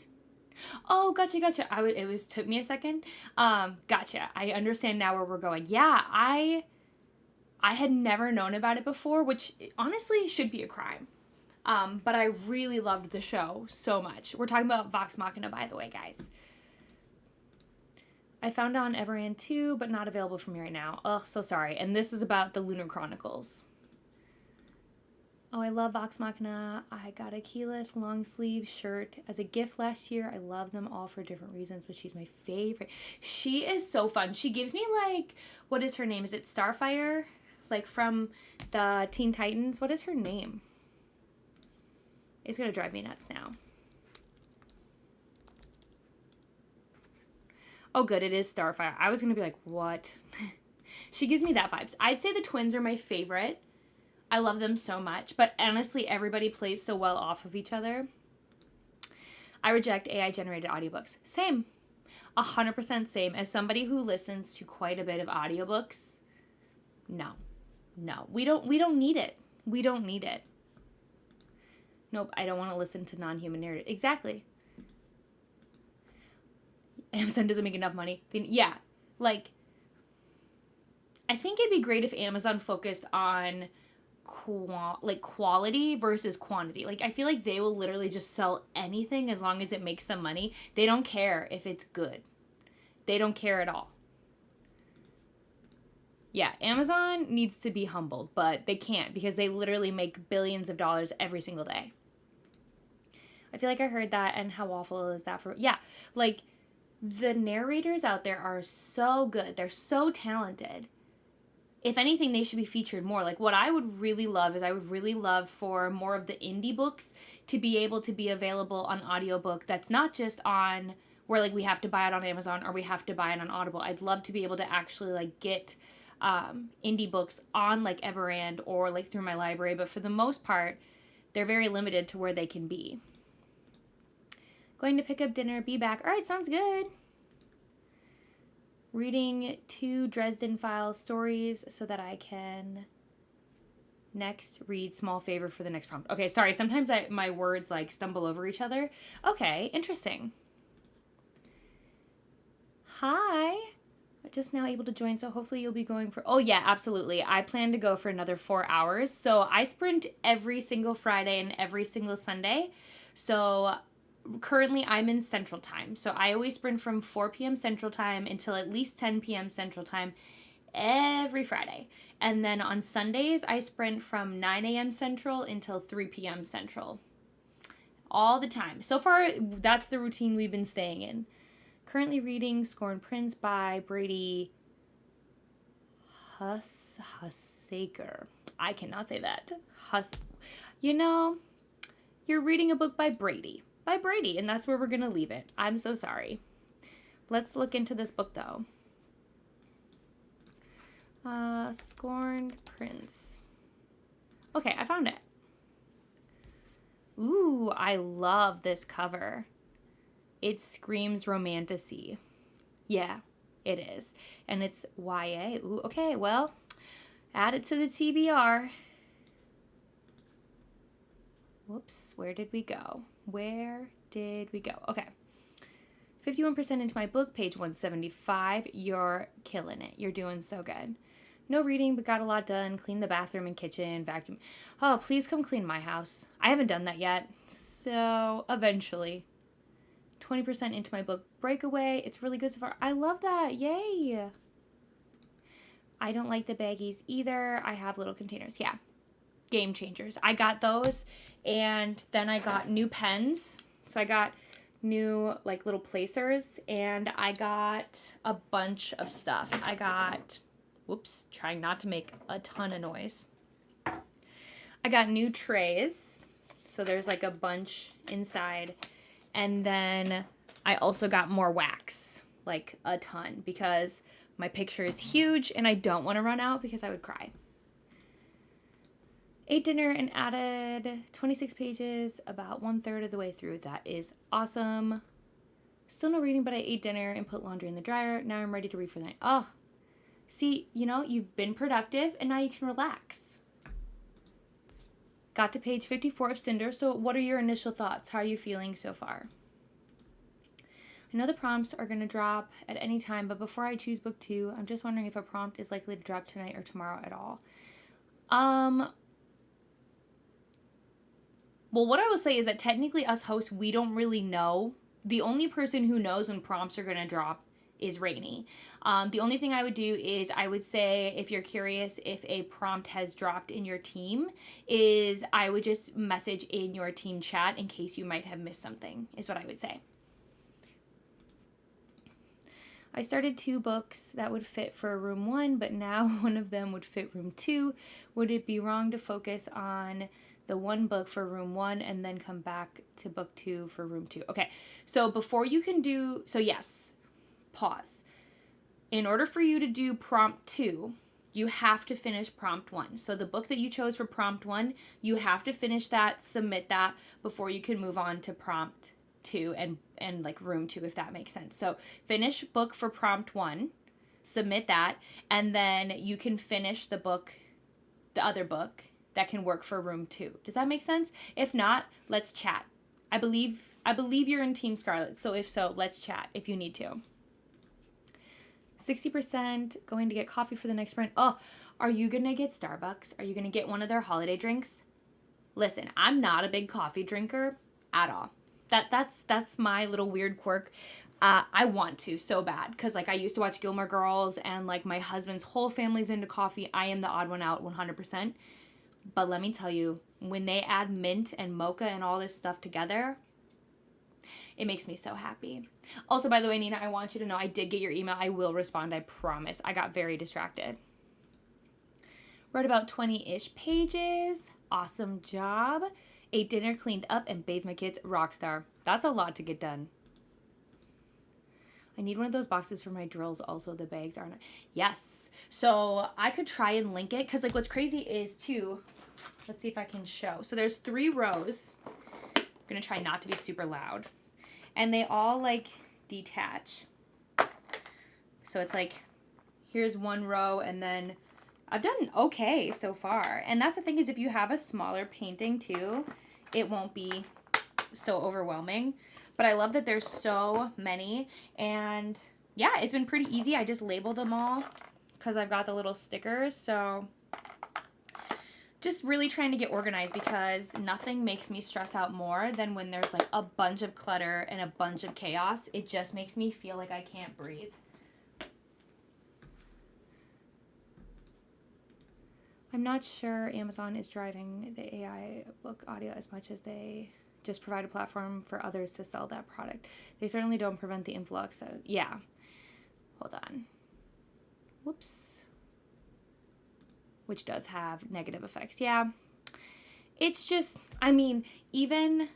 Oh, gotcha. It took me a second. Gotcha. I understand now where we're going. Yeah, I had never known about it before, which honestly should be a crime. But I really loved the show so much. We're talking about Vox Machina, by the way, guys. I found it on Everand too, but not available for me right now. Oh, so sorry. And this is about the Lunar Chronicles. Oh, I love Vox Machina. I got a Keyleth long sleeve shirt as a gift last year. I love them all for different reasons, but she's my favorite. She is so fun. She gives me like, what is her name? Is it Starfire? Like from the Teen Titans? What is her name? It's going to drive me nuts now. Oh, good. It is Starfire. I was going to be like, what? She gives me that vibes. I'd say the twins are my favorite. I love them so much. But honestly, everybody plays so well off of each other. I reject AI-generated audiobooks. Same. 100% same. As somebody who listens to quite a bit of audiobooks, no. We don't need it. We don't need it. Nope, I don't want to listen to non-human narrative. Exactly. Amazon doesn't make enough money. Then, yeah, like, I think it'd be great if Amazon focused on quality versus quantity. Like, I feel like they will literally just sell anything as long as it makes them money. They don't care if it's good. They don't care at all. Yeah, Amazon needs to be humbled, but they can't because they literally make billions of dollars every single day. I feel like I heard that, and how awful is that for... Yeah, like, the narrators out there are so good. They're so talented. If anything, they should be featured more. Like, what I would really love is I would really love for more of the indie books to be able to be available on audiobook that's not just on where, like, we have to buy it on Amazon or we have to buy it on Audible. I'd love to be able to actually, like, get indie books on, like, Everand or, like, through my library. But for the most part, they're very limited to where they can be. Going to pick up dinner, be back. All right, sounds good. Reading 2 Dresden Files stories so that I can next read Small Favor for the next prompt. Okay, sorry. Sometimes my words like stumble over each other. Okay, interesting. Hi. Just now able to join, so hopefully you'll be going for... Oh, yeah, absolutely. I plan to go for another 4 hours. So I sprint every single Friday and every single Sunday. So... Currently, I'm in Central Time, so I always sprint from 4 p.m. Central Time until at least 10 p.m. Central Time every Friday. And then on Sundays, I sprint from 9 a.m. Central until 3 p.m. Central. All the time. So far, that's the routine we've been staying in. Currently reading Scorn Prince by Brady Hussaker. I cannot say that. You know, you're reading a book by Brady, and that's where we're going to leave it. I'm so sorry. Let's look into this book, though. Scorned Prince. Okay, I found it. Ooh, I love this cover. It screams romantasy. Yeah, it is. And it's YA. Ooh, okay, well, add it to the TBR. Whoops, where did we go? Where did we go? Okay. 51% into my book, page 175. You're killing it. You're doing so good. No reading, but got a lot done. Cleaned the bathroom and kitchen, vacuum. Oh, please come clean my house. I haven't done that yet. So, eventually. 20% into my book, Breakaway. It's really good so far. I love that. Yay. I don't like the baggies either. I have little containers. Yeah. Game changers. I got those. And then I got new pens. So I got new like little placers. And I got a bunch of stuff. I got... Whoops, trying not to make a ton of noise. I got new trays. So there's like a bunch inside. And then I also got more wax, like a ton, because my picture is huge and I don't want to run out because I would cry. Ate dinner and added 26 pages, about 1/3 of the way through. That is awesome. Still no reading, but I ate dinner and put laundry in the dryer. Now I'm ready to read for the night. Oh, see, you know, you've been productive and now you can relax. Got to page 54 of Cinder. So what are your initial thoughts? How are you feeling so far? I know the prompts are going to drop at any time, but before I choose book 2, I'm just wondering if a prompt is likely to drop tonight or tomorrow at all. Well, what I will say is that technically us hosts, we don't really know. The only person who knows when prompts are going to drop is Rainey. The only thing I would do is I would say, if you're curious if a prompt has dropped in your team, is I would just message in your team chat in case you might have missed something, is what I would say. I started 2 books that would fit for room 1, but now one of them would fit room 2. Would it be wrong to focus on the one book for room 1 and then come back to book 2 for room 2? Okay, so before you can do, so yes, pause. In order for you to do prompt 2, you have to finish prompt 1. So the book that you chose for prompt 1, you have to finish that, submit that before you can move on to prompt 2 and like room 2, if that makes sense. So finish book for prompt 1, submit that, and then you can finish the book, the other book that can work for room 2. Does that make sense? If not, let's chat. I believe you're in Team Scarlett. So if so, let's chat if you need to. 60% going to get coffee for the next sprint. Oh, are you going to get Starbucks? Are you going to get one of their holiday drinks? Listen, I'm not a big coffee drinker at all. That's my little weird quirk. I want to so bad because like I used to watch Gilmore Girls and like my husband's whole family's into coffee. I am the odd one out 100%. But let me tell you, when they add mint and mocha and all this stuff together, it makes me so happy. Also, by the way, Nina, I want you to know I did get your email. I will respond, I promise. I got very distracted. Wrote about 20-ish pages. Awesome job. Ate dinner, cleaned up, and bathed my kids. Rockstar. That's a lot to get done. I need one of those boxes for my drills. Also, the bags aren't. Yes. So I could try and link it. Because like what's crazy is too, let's see if I can show. So there's 3 rows. I'm going to try not to be super loud. And they all like detach. So it's like, here's one row and then I've done okay so far. And that's the thing is if you have a smaller painting too, it won't be so overwhelming. But I love that there's so many. And yeah, it's been pretty easy. I just label them all because I've got the little stickers. So just really trying to get organized because nothing makes me stress out more than when there's like a bunch of clutter and a bunch of chaos. It just makes me feel like I can't breathe. I'm not sure Amazon is driving the AI book audio as much as they just provide a platform for others to sell that product. They certainly don't prevent the influx. So, yeah. Hold on. Whoops. Which does have negative effects. Yeah. It's just, I mean, even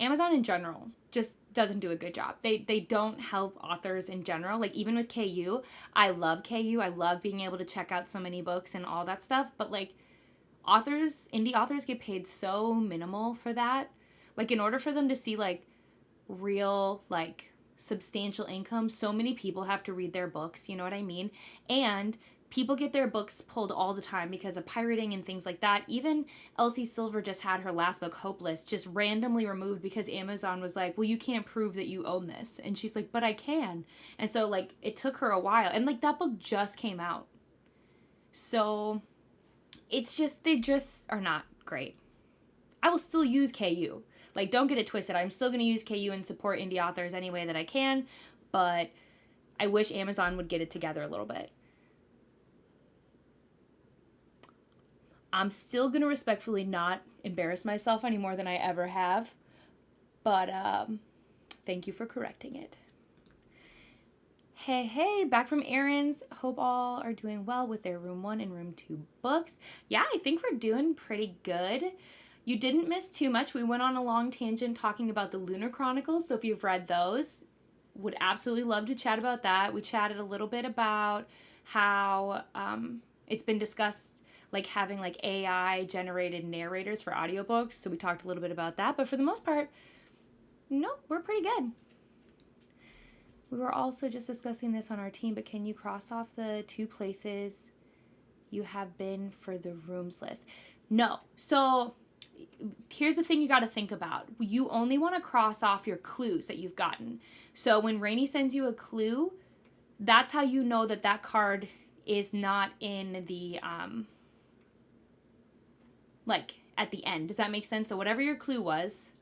Amazon in general just doesn't do a good job. They don't help authors in general. Like, even with KU, I love KU. I love being able to check out so many books and all that stuff. But, like, indie authors get paid so minimal for that. Like, in order for them to see, like, real, like, substantial income, so many people have to read their books, you know what I mean? And people get their books pulled all the time because of pirating and things like that. Even Elsie Silver just had her last book, Hopeless, just randomly removed because Amazon was like, well, you can't prove that you own this. And she's like, but I can. And so, like, it took her a while. And, like, that book just came out. So it's just, they just are not great. I will still use KU. Like, don't get it twisted. I'm still going to use KU and support indie authors any way that I can. But I wish Amazon would get it together a little bit. I'm still going to respectfully not embarrass myself any more than I ever have. But thank you for correcting it. Hey, back from errands. Hope all are doing well with their room 1 and room 2 books. Yeah, I think we're doing pretty good. You didn't miss too much. We went on a long tangent talking about the Lunar Chronicles. So if you've read those, would absolutely love to chat about that. We chatted a little bit about how it's been discussed, like, having, like, AI generated narrators for audiobooks. So we talked a little bit about that. But for the most part, no, we're pretty good. We were also just discussing this on our team, but can you cross off the 2 places you have been for the rooms list? No. So here's the thing you got to think about. You only want to cross off your clues that you've gotten. So when Rainey sends you a clue, that's how you know that that card is not in the like, at the end. Does that make sense? So whatever your clue was,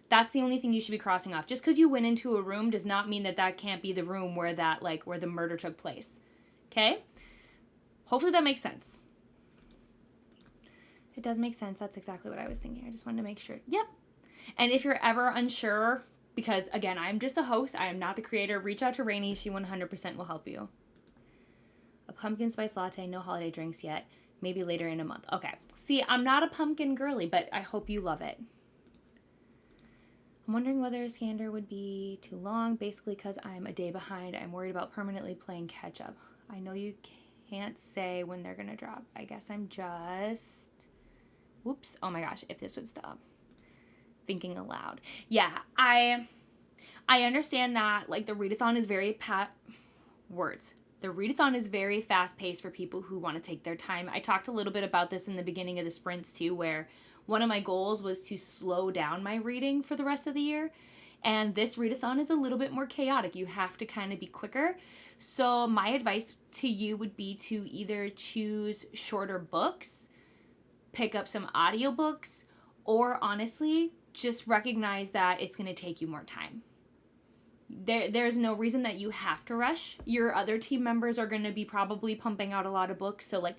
that's the only thing you should be crossing off. Just because you went into a room does not mean that that can't be the room where that, like, where the murder took place. Okay? Hopefully that makes sense. It does make sense. That's exactly what I was thinking. I just wanted to make sure. Yep. And if you're ever unsure, because, again, I'm just a host, I am not the creator, reach out to Rainey. She 100% will help you. A pumpkin spice latte, no holiday drinks yet. Maybe later in a month. Okay. See, I'm not a pumpkin girly, but I hope you love it. I'm wondering whether Scander would be too long, basically because I'm a day behind. I'm worried about permanently playing catch up. I know you can't say when they're going to drop. I guess I'm just... Whoops. Oh my gosh, if this would stop. Thinking aloud. Yeah, I understand that, like, the readathon is very The readathon is very fast-paced for people who want to take their time. I talked a little bit about this in the beginning of the sprints too, where one of my goals was to slow down my reading for the rest of the year. And this readathon is a little bit more chaotic. You have to kind of be quicker. So my advice to you would be to either choose shorter books, pick up some audiobooks, or honestly, just recognize that it's going to take you more time. There's no reason that you have to rush. Your other team members are going to be probably pumping out a lot of books. So, like,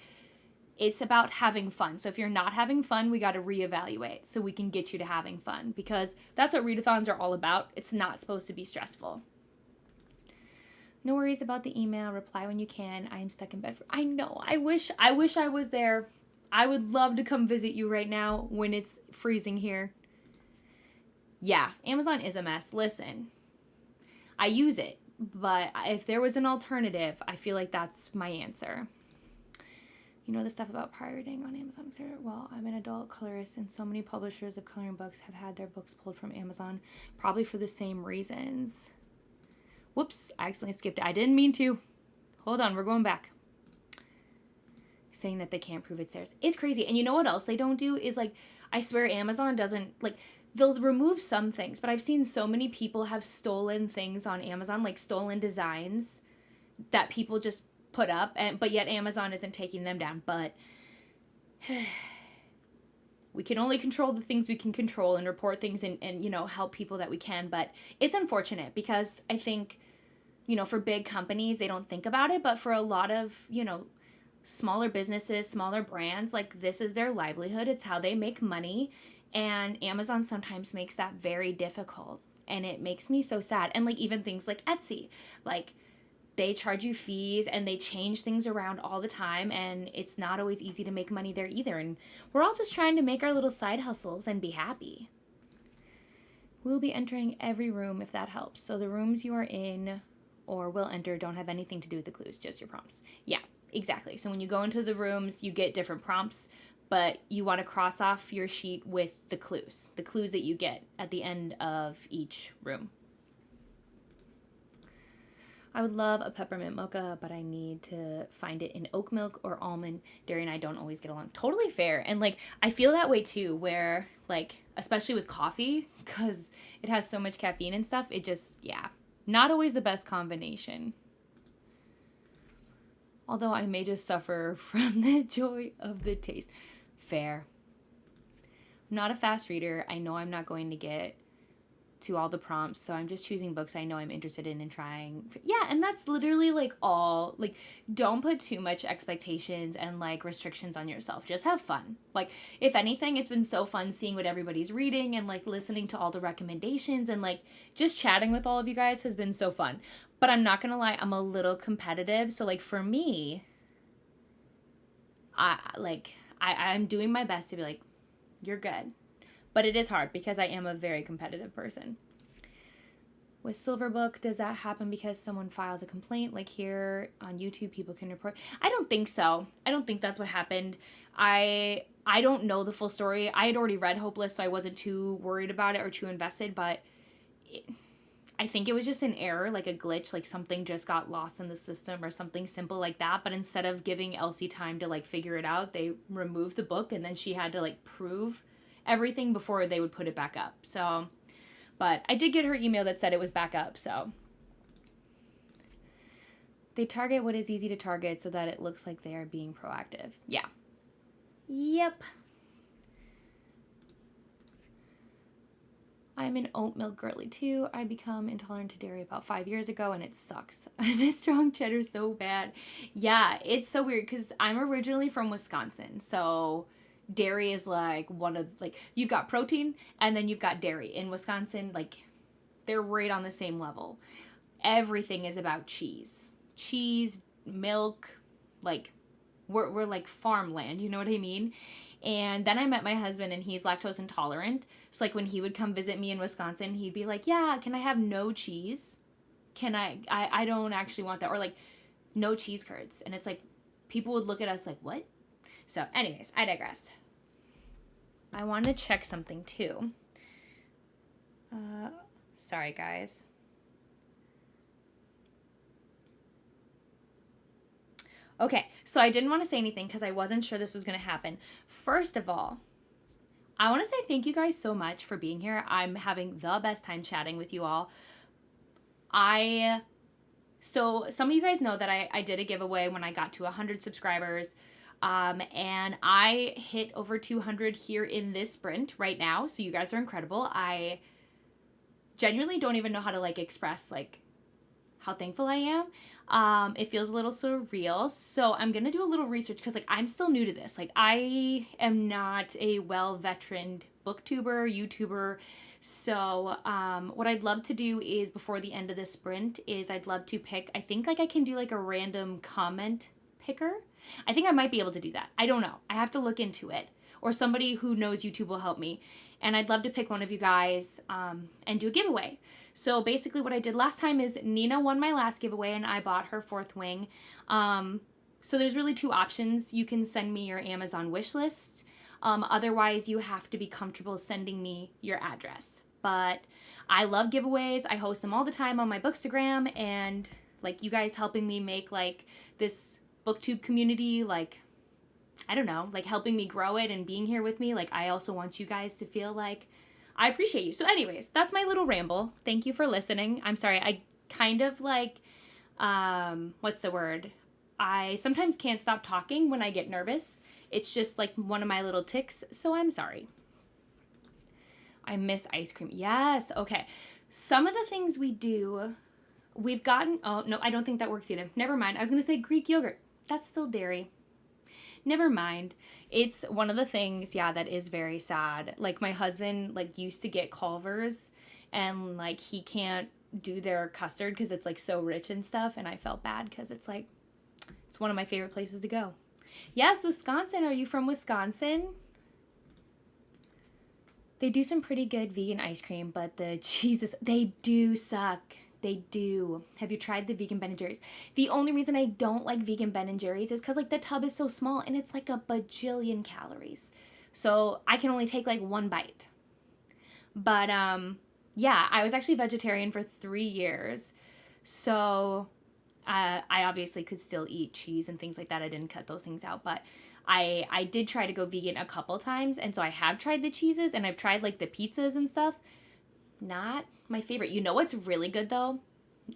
it's about having fun. So if you're not having fun, we got to reevaluate so we can get you to having fun, because that's what readathons are all about. It's not supposed to be stressful. No worries about the email. Reply when you can. I am stuck in bed. I know. I wish I was there. I would love to come visit you right now when it's freezing here. Yeah, Amazon is a mess. Listen, I use it, but if there was an alternative, I feel like that's my answer. You know the stuff about pirating on Amazon, etc. Well, I'm an adult colorist, and so many publishers of coloring books have had their books pulled from Amazon, probably for the same reasons. Whoops, I accidentally skipped it. I didn't mean to. Hold on, we're going back. Saying that they can't prove it's theirs. It's crazy. And you know what else they don't do is, like, I swear Amazon doesn't, like, they'll remove some things, but I've seen so many people have stolen things on Amazon, like stolen designs that people just put up, but yet Amazon isn't taking them down. But we can only control the things we can control and report things and you know, help people that we can. But it's unfortunate because I think, you know, for big companies, they don't think about it. But for a lot of, you know, smaller businesses, smaller brands, like, this is their livelihood. It's how they make money. And Amazon sometimes makes that very difficult. And it makes me so sad. And, like, even things like Etsy, like, they charge you fees and they change things around all the time. And it's not always easy to make money there either. And we're all just trying to make our little side hustles and be happy. We'll be entering every room if that helps. So the rooms you are in or will enter don't have anything to do with the clues, just your prompts. Yeah, exactly. So when you go into the rooms, you get different prompts, but you want to cross off your sheet with the clues that you get at the end of each room. I would love a peppermint mocha, but I need to find it in oat milk or almond. Dairy and I don't always get along. Totally fair. And like, I feel that way too, where like, especially with coffee, because it has so much caffeine and stuff, it just, yeah, not always the best combination. Although I may just suffer from the joy of the taste. Fair. I'm not a fast reader. I know I'm not going to get to all the prompts, so I'm just choosing books I know I'm interested in and trying. Yeah, and that's literally like all. Like, don't put too much expectations and like restrictions on yourself. Just have fun. Like, if anything, it's been so fun seeing what everybody's reading and like listening to all the recommendations, and like just chatting with all of you guys has been so fun. But I'm not gonna lie, I'm a little competitive, so like for me, I'm doing my best to be like, you're good. But it is hard because I am a very competitive person. With Silverbook, does that happen because someone files a complaint? Like here on YouTube, people can report. I don't think so. I don't think that's what happened. I don't know the full story. I had already read Hopeless, so I wasn't too worried about it or too invested. But I think it was just an error, like a glitch, like something just got lost in the system or something simple like that. But instead of giving Elsie time to like figure it out, they removed the book and then she had to like prove everything before they would put it back up. So, but I did get her email that said it was back up. So they target what is easy to target so that it looks like they are being proactive. Yeah. Yep. I'm an oat milk girly too. I become intolerant to dairy about 5 years ago and it sucks. I miss strong cheddar so bad. Yeah, it's so weird because I'm originally from Wisconsin. So dairy is like one of, like, you've got protein and then you've got dairy. In Wisconsin, like, they're right on the same level. Everything is about cheese, milk, like we're like farmland, you know what I mean? And then I met my husband and he's lactose intolerant. So like when he would come visit me in Wisconsin, he'd be like, yeah, can I have no cheese? Can I don't actually want that. Or like no cheese curds. And it's like, people would look at us like, what? So anyways, I digress. I want to check something too. Sorry guys. Okay, so I didn't want to say anything because I wasn't sure this was going to happen. First of all, I want to say thank you guys so much for being here. I'm having the best time chatting with you all. So some of you guys know that I did a giveaway when I got to 100 subscribers. And I hit over 200 here in this sprint right now. So you guys are incredible. I genuinely don't even know how to like express like how thankful I am. It feels a little surreal. So I'm going to do a little research because like I'm still new to this. Like I am not a well-veteraned booktuber, YouTuber. So what I'd love to do is before the end of this sprint is I'd love to pick, I think like I can do like a random comment picker. I think I might be able to do that. I don't know. I have to look into it. Or somebody who knows YouTube will help me. And I'd love to pick one of you guys and do a giveaway. So basically what I did last time is Nina won my last giveaway and I bought her fourth wing. So there's really two options. You can send me your Amazon wish list. Otherwise, you have to be comfortable sending me your address. But I love giveaways. I host them all the time on my Bookstagram. And like you guys helping me make like this booktube community, like, I don't know, like helping me grow it and being here with me. Like I also want you guys to feel like I appreciate you. So anyways, that's my little ramble. Thank you for listening. I'm sorry. I kind of like, what's the word? I sometimes can't stop talking when I get nervous. It's just like one of my little tics. So I'm sorry. I miss ice cream. Yes. Okay. Some of the things we do, we've gotten, oh no, I don't think that works either. Never mind. I was going to say Greek yogurt. That's still dairy. Never mind. It's one of the things, yeah, that is very sad. Like my husband like used to get Culver's and like he can't do their custard because it's like so rich and stuff. And I felt bad because it's like, it's one of my favorite places to go. Yes, Wisconsin. Are you from Wisconsin? They do some pretty good vegan ice cream, but the cheeses, they do suck. They do. Have you tried the vegan Ben & Jerry's? The only reason I don't like vegan Ben & Jerry's is because like the tub is so small and it's like a bajillion calories. So I can only take like one bite. But yeah, I was actually vegetarian for 3 years. So I obviously could still eat cheese and things like that. I didn't cut those things out, but I did try to go vegan a couple times, and so I have tried the cheeses, and I've tried like the pizzas and stuff. Not my favorite. You know what's really good though?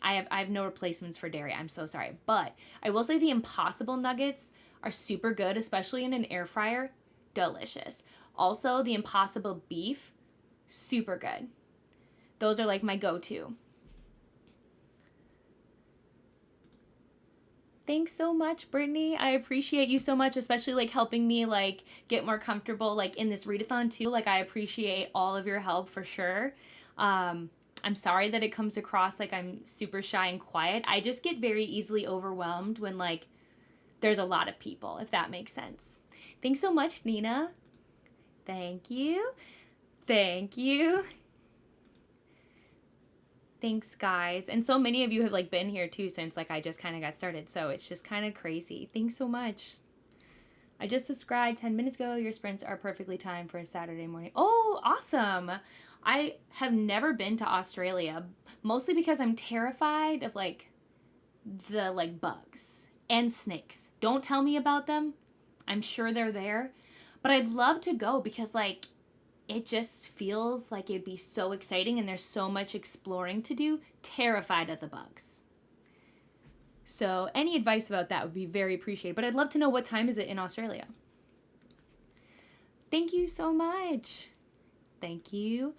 I have no replacements for dairy. I'm so sorry, but I will say the Impossible nuggets are super good, especially in an air fryer. Delicious. Also, the Impossible beef, super good. Those are like my go-to. Thanks so much, Brittany. I appreciate you so much, especially like helping me like get more comfortable like in this readathon too. Like I appreciate all of your help for sure. I'm sorry that it comes across like I'm super shy and quiet. I just get very easily overwhelmed when like there's a lot of people, if that makes sense. Thanks so much, Nina. Thank you. Thank you. Thanks, guys. And so many of you have like been here too since like I just kind of got started. So it's just kind of crazy. Thanks so much. I just subscribed 10 minutes ago. Your sprints are perfectly timed for a Saturday morning. Oh, awesome. I have never been to Australia, mostly because I'm terrified of like the like bugs and snakes. Don't tell me about them. I'm sure they're there, but I'd love to go because like it just feels like it'd be so exciting and there's so much exploring to do. Terrified of the bugs. So any advice about that would be very appreciated. But I'd love to know, what time is it in Australia? Thank you so much. Thank you.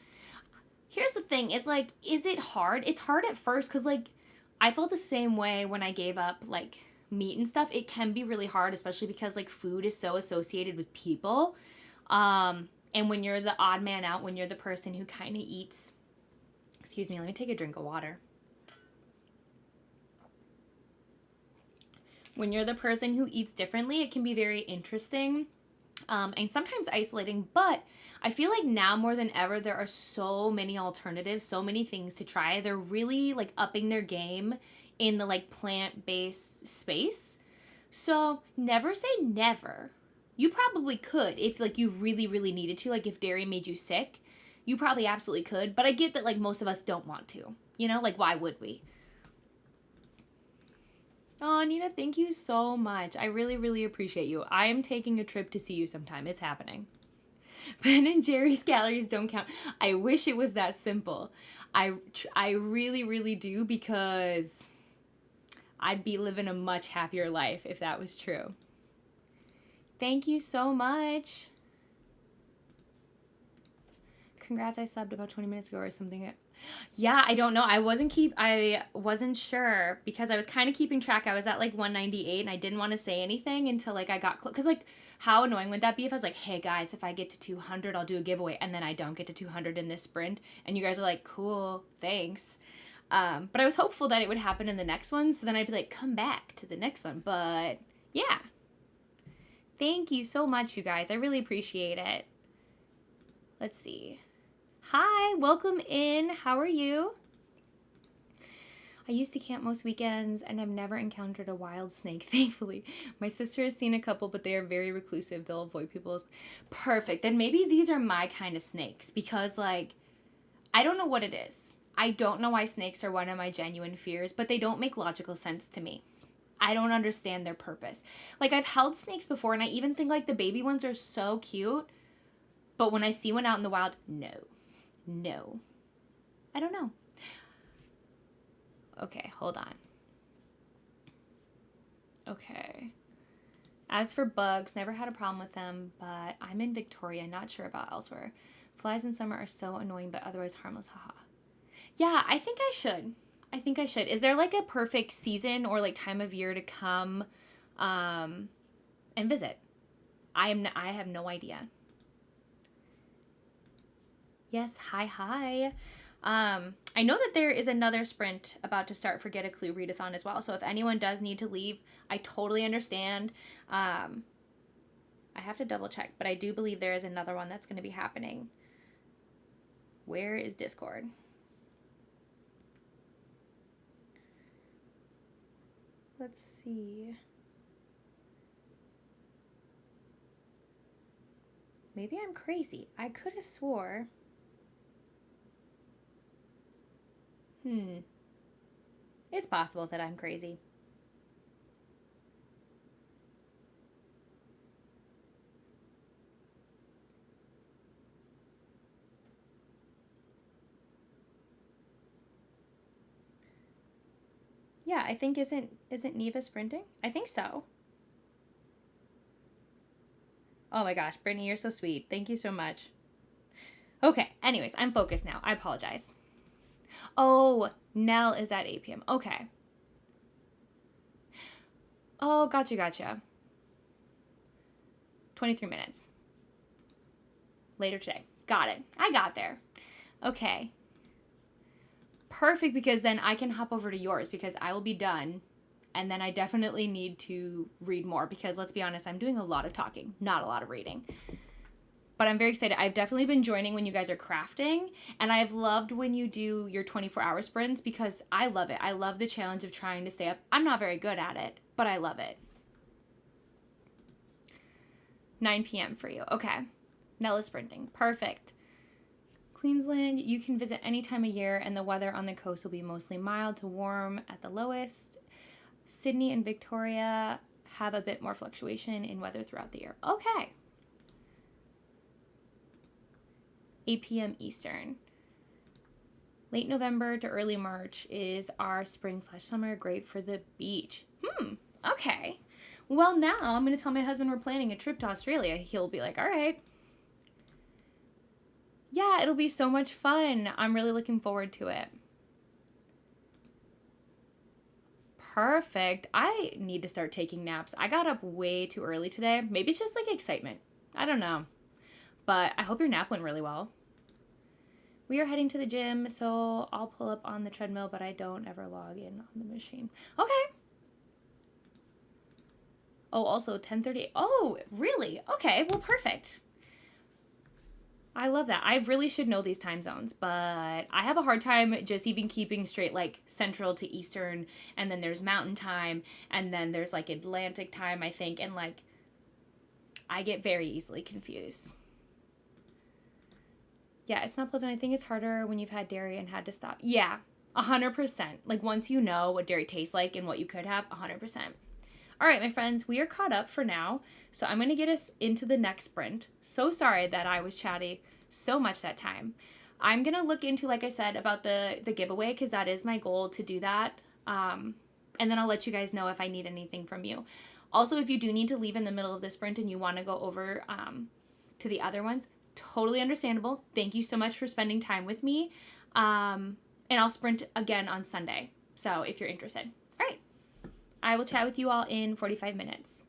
Here's the thing. It's like, is it hard? It's hard at first because like I felt the same way when I gave up like meat and stuff. It can be really hard, especially because like food is so associated with people. And when you're the odd man out, when you're the person who kind of eats, excuse me, let me take a drink of water. When you're the person who eats differently, it can be very interesting and sometimes isolating. But I feel like now more than ever, there are so many alternatives, so many things to try. They're really like upping their game in the like plant-based space. So never say never. You probably could if like you really, really needed to. Like if dairy made you sick, you probably absolutely could. But I get that like most of us don't want to. You know, like why would we? Oh, Nina, thank you so much. I really, really appreciate you. I am taking a trip to see you sometime. It's happening. Ben & Jerry's calories don't count. I wish it was that simple. I really, really do, because I'd be living a much happier life if that was true. Thank you so much. Congrats, I subbed about 20 minutes ago or something. Yeah, I don't know. I wasn't sure because I was kind of keeping track. I was at like 198 and I didn't want to say anything until like I got close. Because like how annoying would that be if I was like, hey guys, if I get to 200, I'll do a giveaway. And then I don't get to 200 in this sprint. And you guys are like, cool, thanks. But I was hopeful that it would happen in the next one. So then I'd be like, come back to the next one. But yeah. Thank you so much, you guys. I really appreciate it. Let's see. Hi, welcome in. How are you? I used to camp most weekends and have never encountered a wild snake, thankfully. My sister has seen a couple, but they are very reclusive. They'll avoid people. Perfect. Then maybe these are my kind of snakes, because like, I don't know what it is. I don't know why snakes are one of my genuine fears, but they don't make logical sense to me. I don't understand their purpose. Like, I've held snakes before, and I even think, like, the baby ones are so cute. But when I see one out in the wild, no. No. I don't know. Okay, hold on. Okay. As for bugs, never had a problem with them, but I'm in Victoria, not sure about elsewhere. Flies in summer are so annoying, but otherwise harmless, haha. Yeah, I think I should. I think I should. Is there like a perfect season or like time of year to come and visit? I have no idea. Yes, hi. I know that there is another sprint about to start for Get a Clue Readathon as well. So if anyone does need to leave, I totally understand. I have to double check, but I do believe there is another one that's going to be happening. Where is Discord? Let's see. Maybe I'm crazy. I could have swore. It's possible that I'm crazy. Yeah, I think isn't Neva sprinting? I think so. Oh my gosh, Brittany, you're so sweet. Thank you so much. Okay, anyways, I'm focused now. I apologize. Oh, Nell is at 8 p.m. Okay. Oh, gotcha. 23 minutes. Later today. Got it. I got there. Okay. Perfect, because then I can hop over to yours because I will be done. And then I definitely need to read more because let's be honest, I'm doing a lot of talking, not a lot of reading. But I'm very excited. I've definitely been joining when you guys are crafting, and I've loved when you do your 24-hour sprints because I love it. I love the challenge of trying to stay up. I'm not very good at it, but I love it. 9 p.m. for you. Okay. Nella's sprinting. Perfect. Queensland, you can visit any time of year, and the weather on the coast will be mostly mild to warm at the lowest. Sydney and Victoria have a bit more fluctuation in weather throughout the year. Okay. 8 p.m. Eastern. Late November to early March is our spring/summer, great for the beach. Okay. Well, now I'm going to tell my husband we're planning a trip to Australia. He'll be like, all right. Yeah, it'll be so much fun. I'm really looking forward to it. Perfect. I need to start taking naps. I got up way too early today. Maybe it's just like excitement. I don't know. But I hope your nap went really well. We are heading to the gym, so I'll pull up on the treadmill, but I don't ever log in on the machine. Okay. Oh, also 10:30. Oh, really? Okay, well, perfect. I love that. I really should know these time zones, but I have a hard time just even keeping straight like Central to Eastern, and then there's Mountain Time, and then there's like Atlantic Time, I think, and like I get very easily confused. Yeah, it's not pleasant. I think it's harder when you've had dairy and had to stop. Yeah, 100%. Like once you know what dairy tastes like and what you could have, 100%. All right, my friends, we are caught up for now. So I'm going to get us into the next sprint. So sorry that I was chatty so much that time. I'm going to look into, like I said, about the giveaway because that is my goal to do that. And then I'll let you guys know if I need anything from you. Also, if you do need to leave in the middle of the sprint and you want to go over to the other ones, totally understandable. Thank you so much for spending time with me. And I'll sprint again on Sunday. So if you're interested. All right. I will chat with you all in 45 minutes.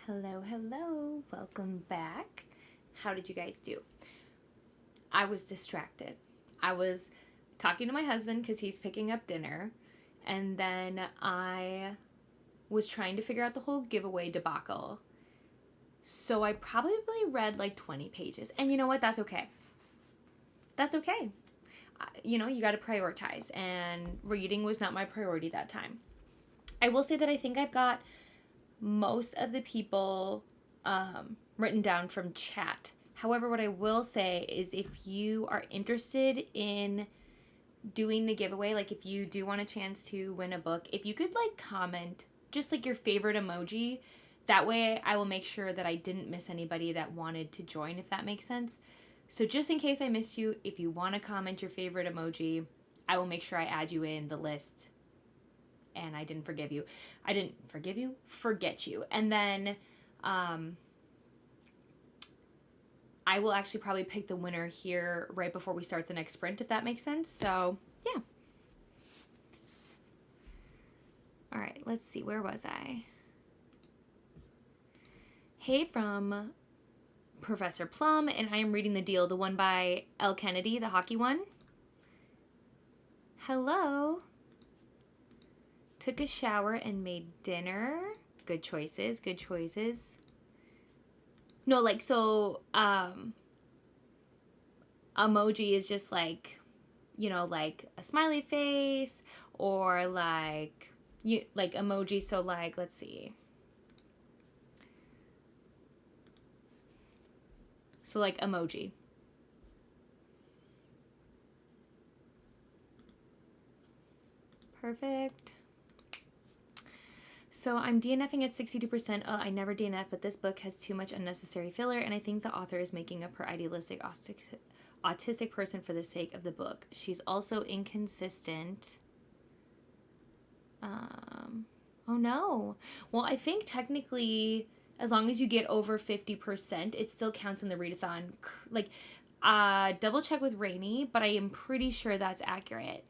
Hello, hello. Welcome back. How did you guys do? I was distracted. I was talking to my husband because he's picking up dinner, and then I was trying to figure out the whole giveaway debacle. So I probably read like 20 pages. And you know what? That's okay. That's okay. You know, you got to prioritize, and reading was not my priority that time. I will say that I think I've got most of the people written down from chat. However, what I will say is if you are interested in doing the giveaway, like if you do want a chance to win a book, if you could like comment just like your favorite emoji, that way I will make sure that I didn't miss anybody that wanted to join, if that makes sense. So just in case I missed you, if you want to comment your favorite emoji, I will make sure I add you in the list. And I didn't forgive you. I didn't forgive you? Forget you. And then I will actually probably pick the winner here right before we start the next sprint, if that makes sense. So, yeah. All right, let's see. Where was I? Hey from Professor Plum, and I am reading The Deal, the one by L. Kennedy, the hockey one. Hello. Took a shower and made dinner. Good choices, good choices. No, like, so, emoji is just like, you know, like a smiley face, or like, like emoji, so like, let's see. So like emoji. Perfect. So I'm DNFing at 62%. I never DNF, but this book has too much unnecessary filler, and I think the author is making up her idealistic autistic person for the sake of the book. She's also inconsistent. Oh no. Well, I think technically, as long as you get over 50%, it still counts in the readathon. Like, double check with Rainey, but I am pretty sure that's accurate.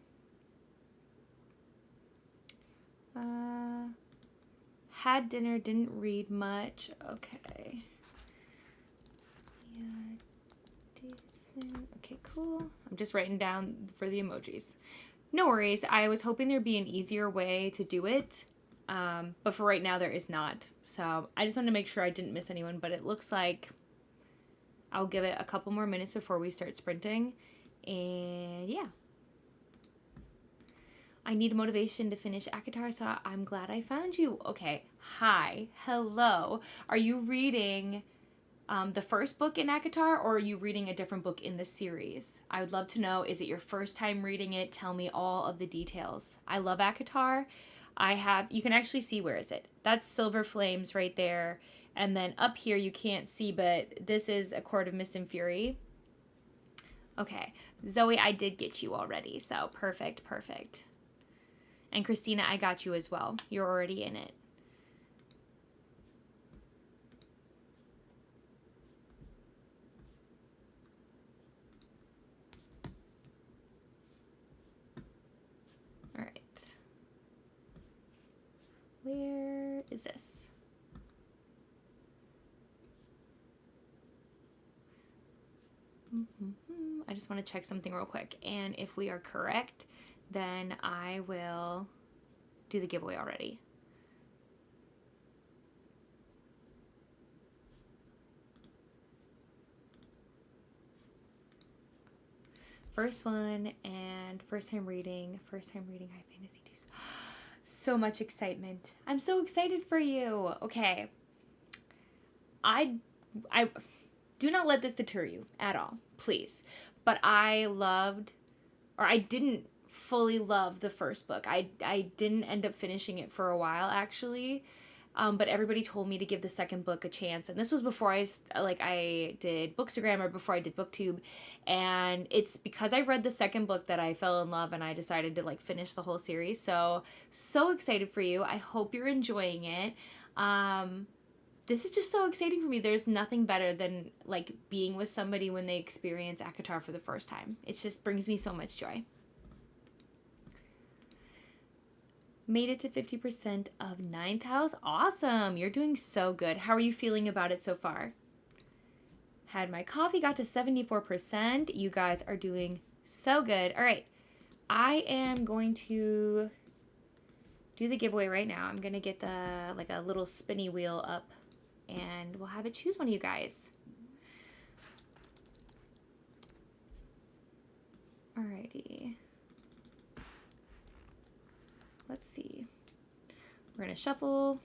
Had dinner, didn't read much. Okay. Yeah, decent. Okay, cool. I'm just writing down for the emojis. No worries. I was hoping there'd be an easier way to do it. But for right now, there is not. So I just wanted to make sure I didn't miss anyone. But it looks like I'll give it a couple more minutes before we start sprinting. And yeah. I need motivation to finish ACOTAR, so I'm glad I found you. Okay, hi, hello. Are you reading the first book in ACOTAR, or are you reading a different book in the series? I would love to know, is it your first time reading it? Tell me all of the details. I love ACOTAR. You can actually see, where is it? That's Silver Flames right there. And then up here you can't see, but this is A Court of Mist and Fury. Okay, Zoe, I did get you already, so perfect, perfect. And Christina, I got you as well. You're already in it. All right. Where is this? I just want to check something real quick. And if we are correct, then I will do the giveaway already. First one, and first time reading High Fantasy 2. So much excitement. I'm so excited for you. Okay. I do not let this deter you at all, please. But I didn't fully love the first book. I didn't end up finishing it for a while, actually. But everybody told me to give the second book a chance. And this was before I did Bookstagram, or before I did BookTube. And it's because I read the second book that I fell in love, and I decided to like finish the whole series. So excited for you. I hope you're enjoying it. This is just so exciting for me. There's nothing better than like being with somebody when they experience ACOTAR for the first time. It just brings me so much joy. Made it to 50% of ninth house. Awesome. You're doing so good. How are you feeling about it so far? Had my coffee, got to 74%. You guys are doing so good. All right. I am going to do the giveaway right now. I'm going to get like a little spinny wheel up and we'll have it choose one of you guys. Alrighty. Let's see. We're going to shuffle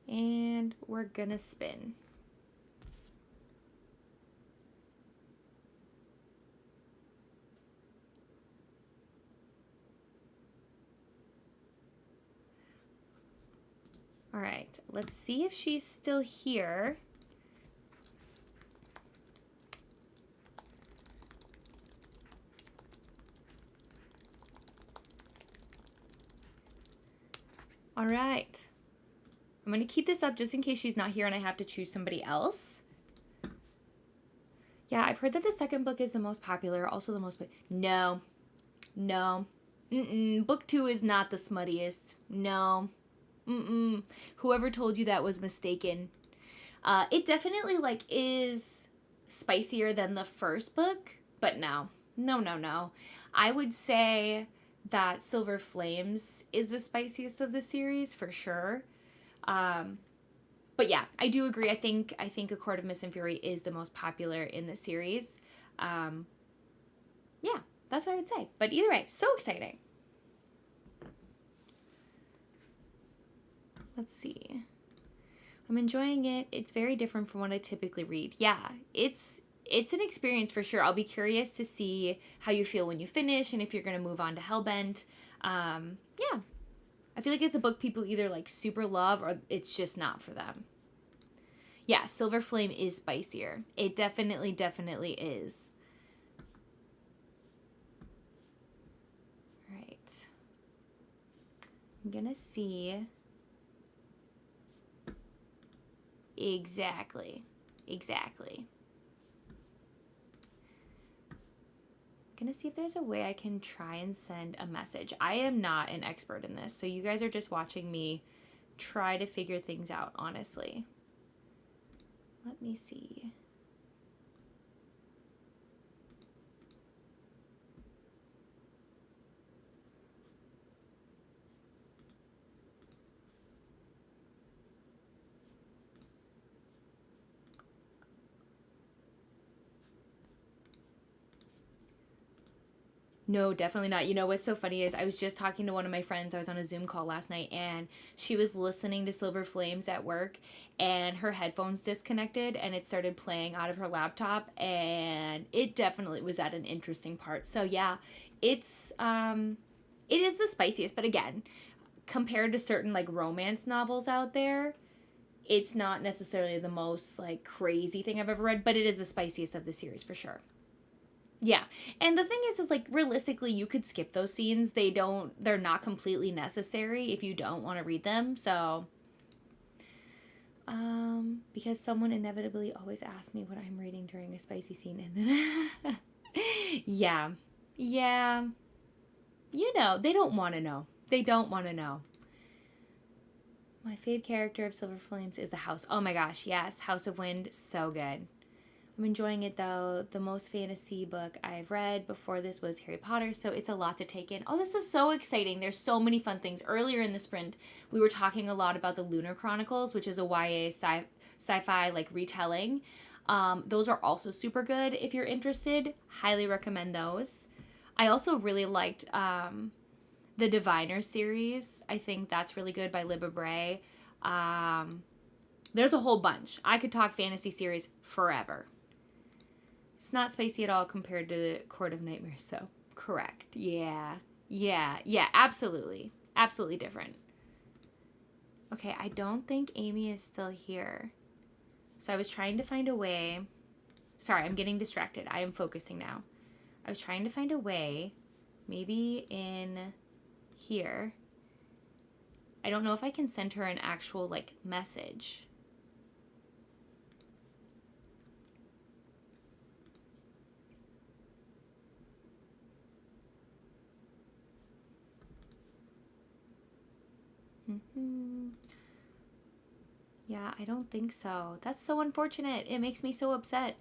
and we're going to spin. All right, let's see if she's still here. All right. I'm going to keep this up just in case she's not here and I have to choose somebody else. Yeah, I've heard that the second book is the most popular, also the most... No. Book 2 is not the smuttiest. No. Whoever told you that was mistaken. It definitely, like, is spicier than the first book, but no. I would say that Silver Flames is the spiciest of the series for sure. But yeah, I do agree. I think A Court of Mist and Fury is the most popular in the series. Yeah, that's what I would say. But either way, so exciting. Let's see. I'm enjoying it. It's very different from what I typically read. Yeah, it's an experience for sure. I'll be curious to see how you feel when you finish and if you're going to move on to Hellbent. Yeah. I feel like it's a book people either like super love or it's just not for them. Yeah, Silver Flame is spicier. It definitely is. All right. I'm going to see... Exactly. Gonna see if there's a way I can try and send a message. I am not an expert in this, so you guys are just watching me try to figure things out, honestly. Let me see. No, definitely not. You know what's so funny is I was just talking to one of my friends. I was on a Zoom call last night and she was listening to Silver Flames at work and her headphones disconnected and it started playing out of her laptop and it definitely was at an interesting part. So yeah, it is the spiciest, but again, compared to certain like romance novels out there, it's not necessarily the most like crazy thing I've ever read, but it is the spiciest of the series for sure. Yeah. And the thing is like realistically you could skip those scenes. They're not completely necessary if you don't want to read them. So because someone inevitably always asks me what I'm reading during a spicy scene and then yeah. You know, they don't want to know. My fave character of Silver Flames is the House. Oh my gosh, yes. House of Wind, so good. I'm enjoying it though. The most fantasy book I've read before this was Harry Potter, so it's a lot to take in. Oh, this is so exciting. There's so many fun things. Earlier in the sprint, we were talking a lot about the Lunar Chronicles, which is a YA sci-fi like retelling. Those are also super good if you're interested. Highly recommend those. I also really liked the Diviner series. I think that's really good by Libba Bray. There's a whole bunch. I could talk fantasy series forever. It's not spicy at all compared to Court of Nightmares, though. Correct. Yeah, absolutely. Absolutely different. Okay, I don't think Amy is still here. So I was trying to find a way. Sorry, I'm getting distracted. I am focusing now. I was trying to find a way, maybe in here. I don't know if I can send her an actual, like, message. Yeah, I don't think so. That's so unfortunate. It makes me so upset.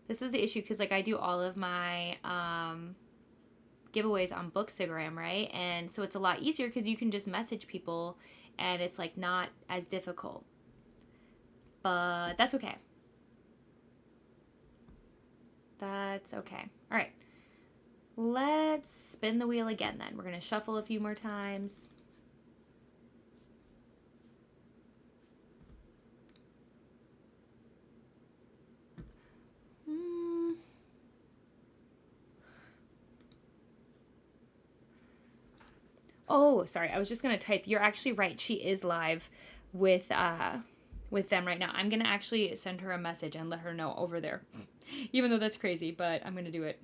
This is the issue because, like, I do all of my giveaways on Bookstagram, right? And so it's a lot easier because you can just message people and it's, like, not as difficult. But that's okay. That's okay. All right. Let's spin the wheel again then. We're going to shuffle a few more times. Oh, sorry. I was just going to type. You're actually right. She is live with them right now. I'm going to actually send her a message and let her know over there. Even though that's crazy, but I'm going to do it.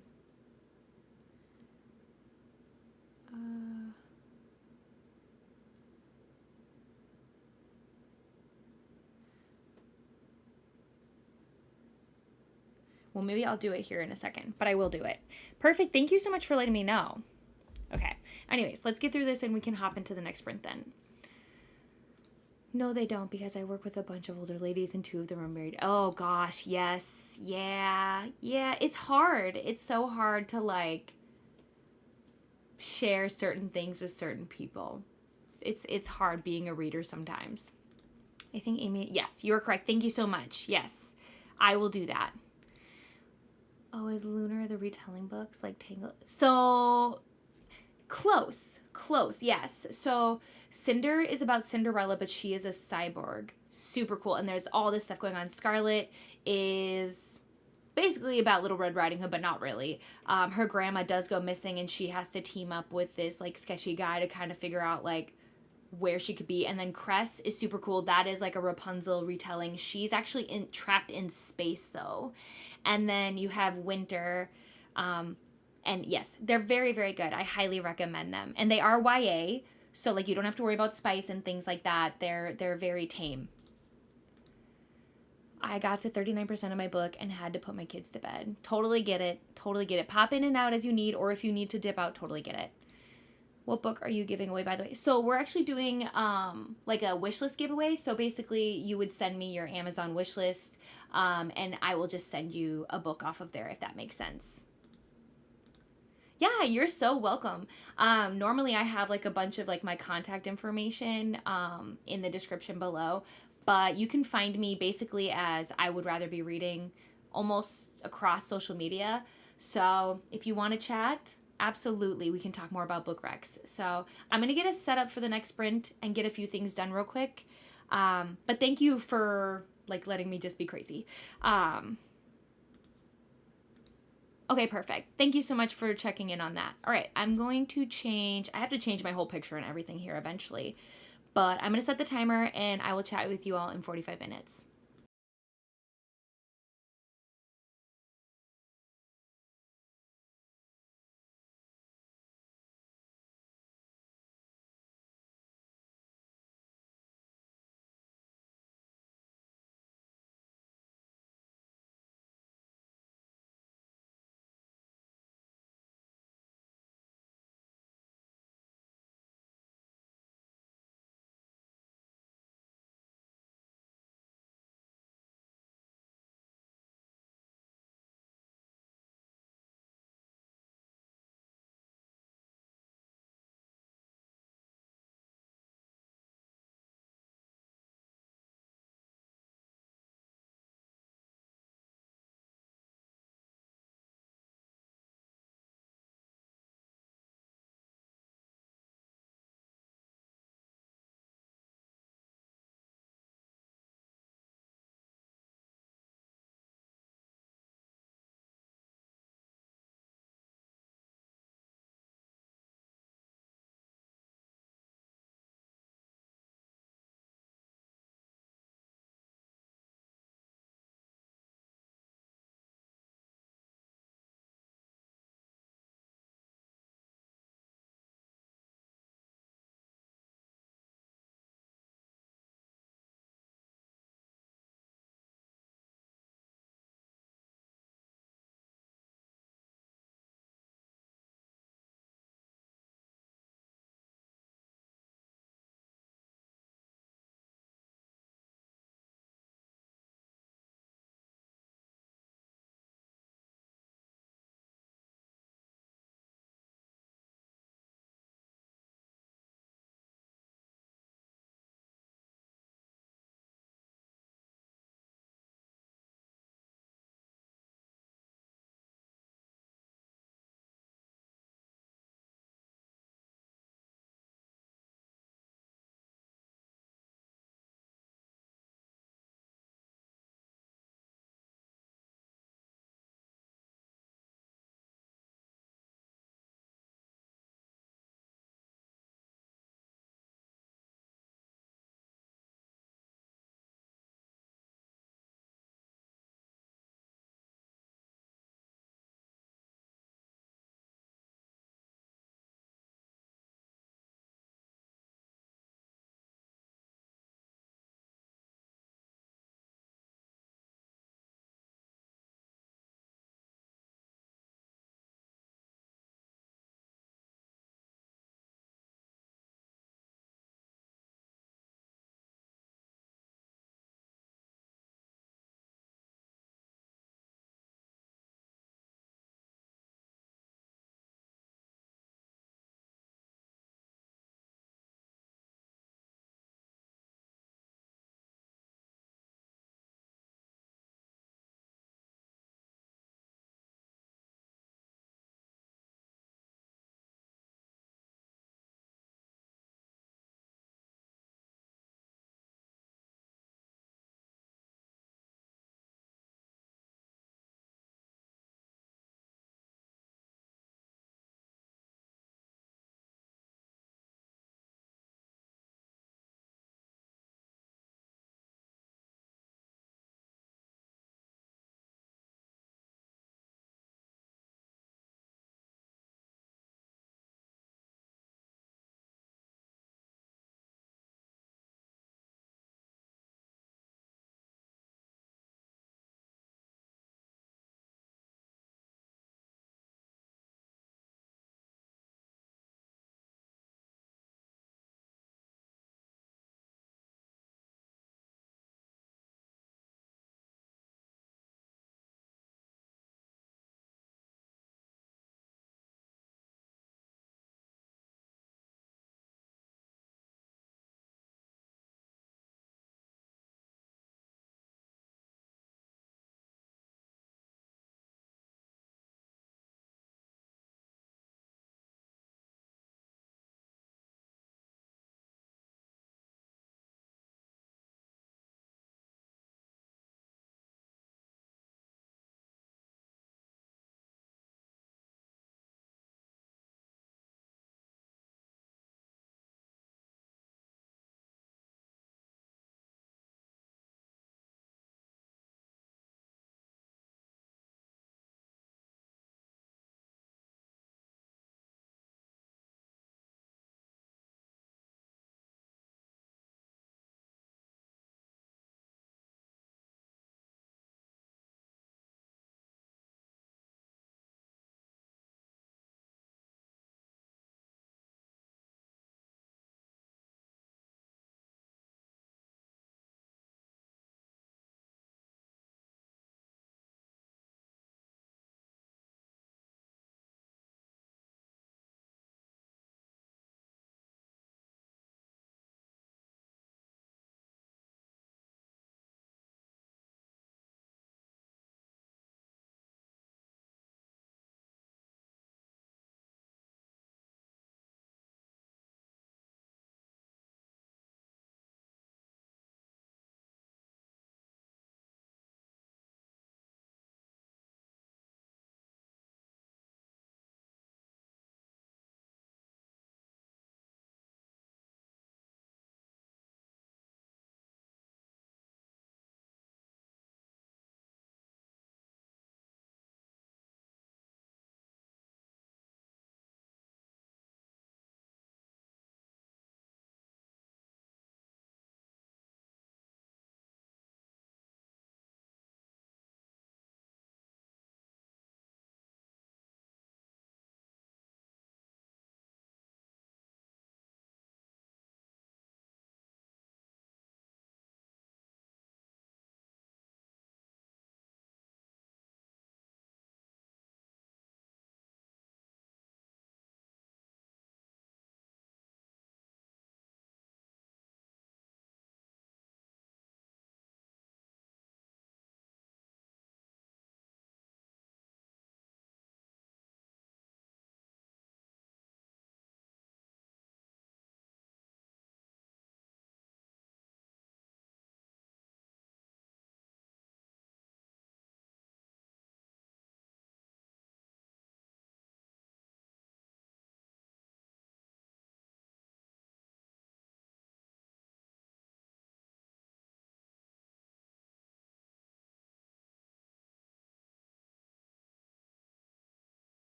Well, maybe I'll do it here in a second, but I will do it. Perfect. Thank you so much for letting me know. Okay. Anyways, let's get through this and we can hop into the next sprint then. No, they don't, because I work with a bunch of older ladies and 2 of them are married. Oh, gosh. Yes. Yeah. Yeah. It's hard. It's so hard to, like, share certain things with certain people. It's hard being a reader sometimes. I think Amy, yes, you're correct. Thank you so much. Yes, I will do that. Oh, is Lunar the retelling books like Tangle? So close, yes. So Cinder is about Cinderella, but she is a cyborg. Super cool. And there's all this stuff going on. Scarlett is basically about Little Red Riding Hood, but not really. Her grandma does go missing, and she has to team up with this like sketchy guy to kind of figure out like where she could be. And then Cress is super cool. That is like a Rapunzel retelling. She's actually trapped in space though. And then you have Winter, and yes, they're very, very good. I highly recommend them. And they are YA, so like you don't have to worry about spice and things like that. They're very tame. I got to 39% of my book and had to put my kids to bed. Totally get it. Totally get it. Pop in and out as you need, or if you need to dip out, totally get it. What book are you giving away, by the way? So we're actually doing like a wish list giveaway. So basically you would send me your Amazon wish list, and I will just send you a book off of there, if that makes sense. Yeah, you're so welcome. Normally I have like a bunch of like my contact information in the description below, but you can find me basically as I Would Rather Be Reading almost across social media. So if you want to chat, absolutely, we can talk more about book recs. So I'm going to get us set up for the next sprint and get a few things done real quick. But thank you for like letting me just be crazy. Okay, perfect. Thank you so much for checking in on that. All right, I'm going to change. I have to change my whole picture and everything here eventually. But I'm going to set the timer and I will chat with you all in 45 minutes.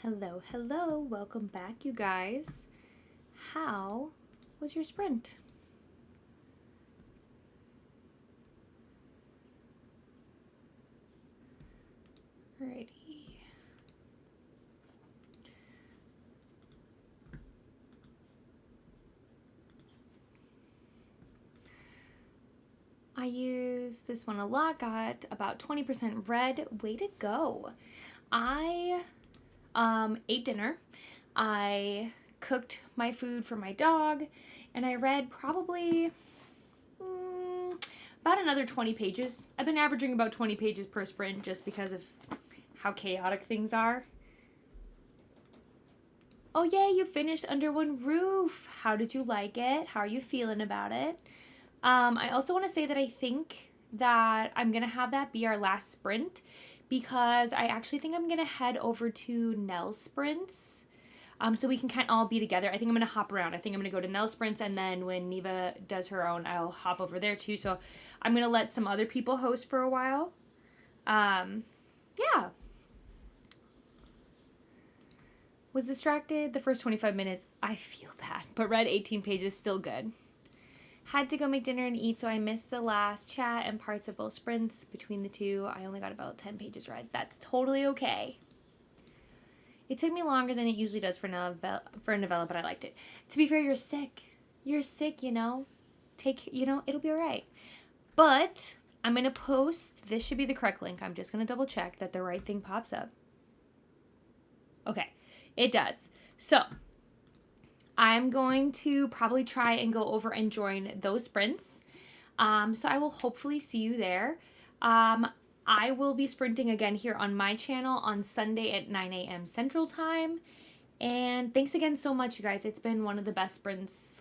Hello, hello. Welcome back, you guys. How was your sprint? Alrighty. I use this one a lot, got about 20% red. Way to go. I ate dinner. I cooked my food for my dog, and I read probably about another 20 pages. I've been averaging about 20 pages per sprint just because of how chaotic things are. Oh yay, you finished Under One Roof. How did you like it? How are you feeling about it? I also want to say that I think that I'm going to have that be our last sprint because I actually think I'm going to head over to Nell's sprints so we can kind of all be together. I think I'm going to hop around. I think I'm going to go to Nell's sprints, and then when Neva does her own, I'll hop over there too. So I'm going to let some other people host for a while. Yeah. Was distracted the first 25 minutes. I feel that. But read 18 pages, still good. Had to go make dinner and eat, so I missed the last chat and parts of both sprints. Between the two, I only got about 10 pages read. That's totally okay. It took me longer than it usually does for a novella, but I liked it. To be fair, you're sick. You're sick, you know. It'll be all right. But I'm going to post, this should be the correct link. I'm just going to double check that the right thing pops up. Okay, it does. So I'm going to probably try and go over and join those sprints. So I will hopefully see you there. I will be sprinting again here on my channel on Sunday at 9 a.m. Central Time. And thanks again so much, you guys. It's been one of the best sprints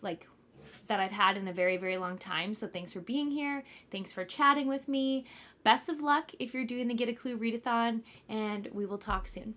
that I've had in a very, very long time. So thanks for being here. Thanks for chatting with me. Best of luck if you're doing the Get a Clue readathon, and we will talk soon.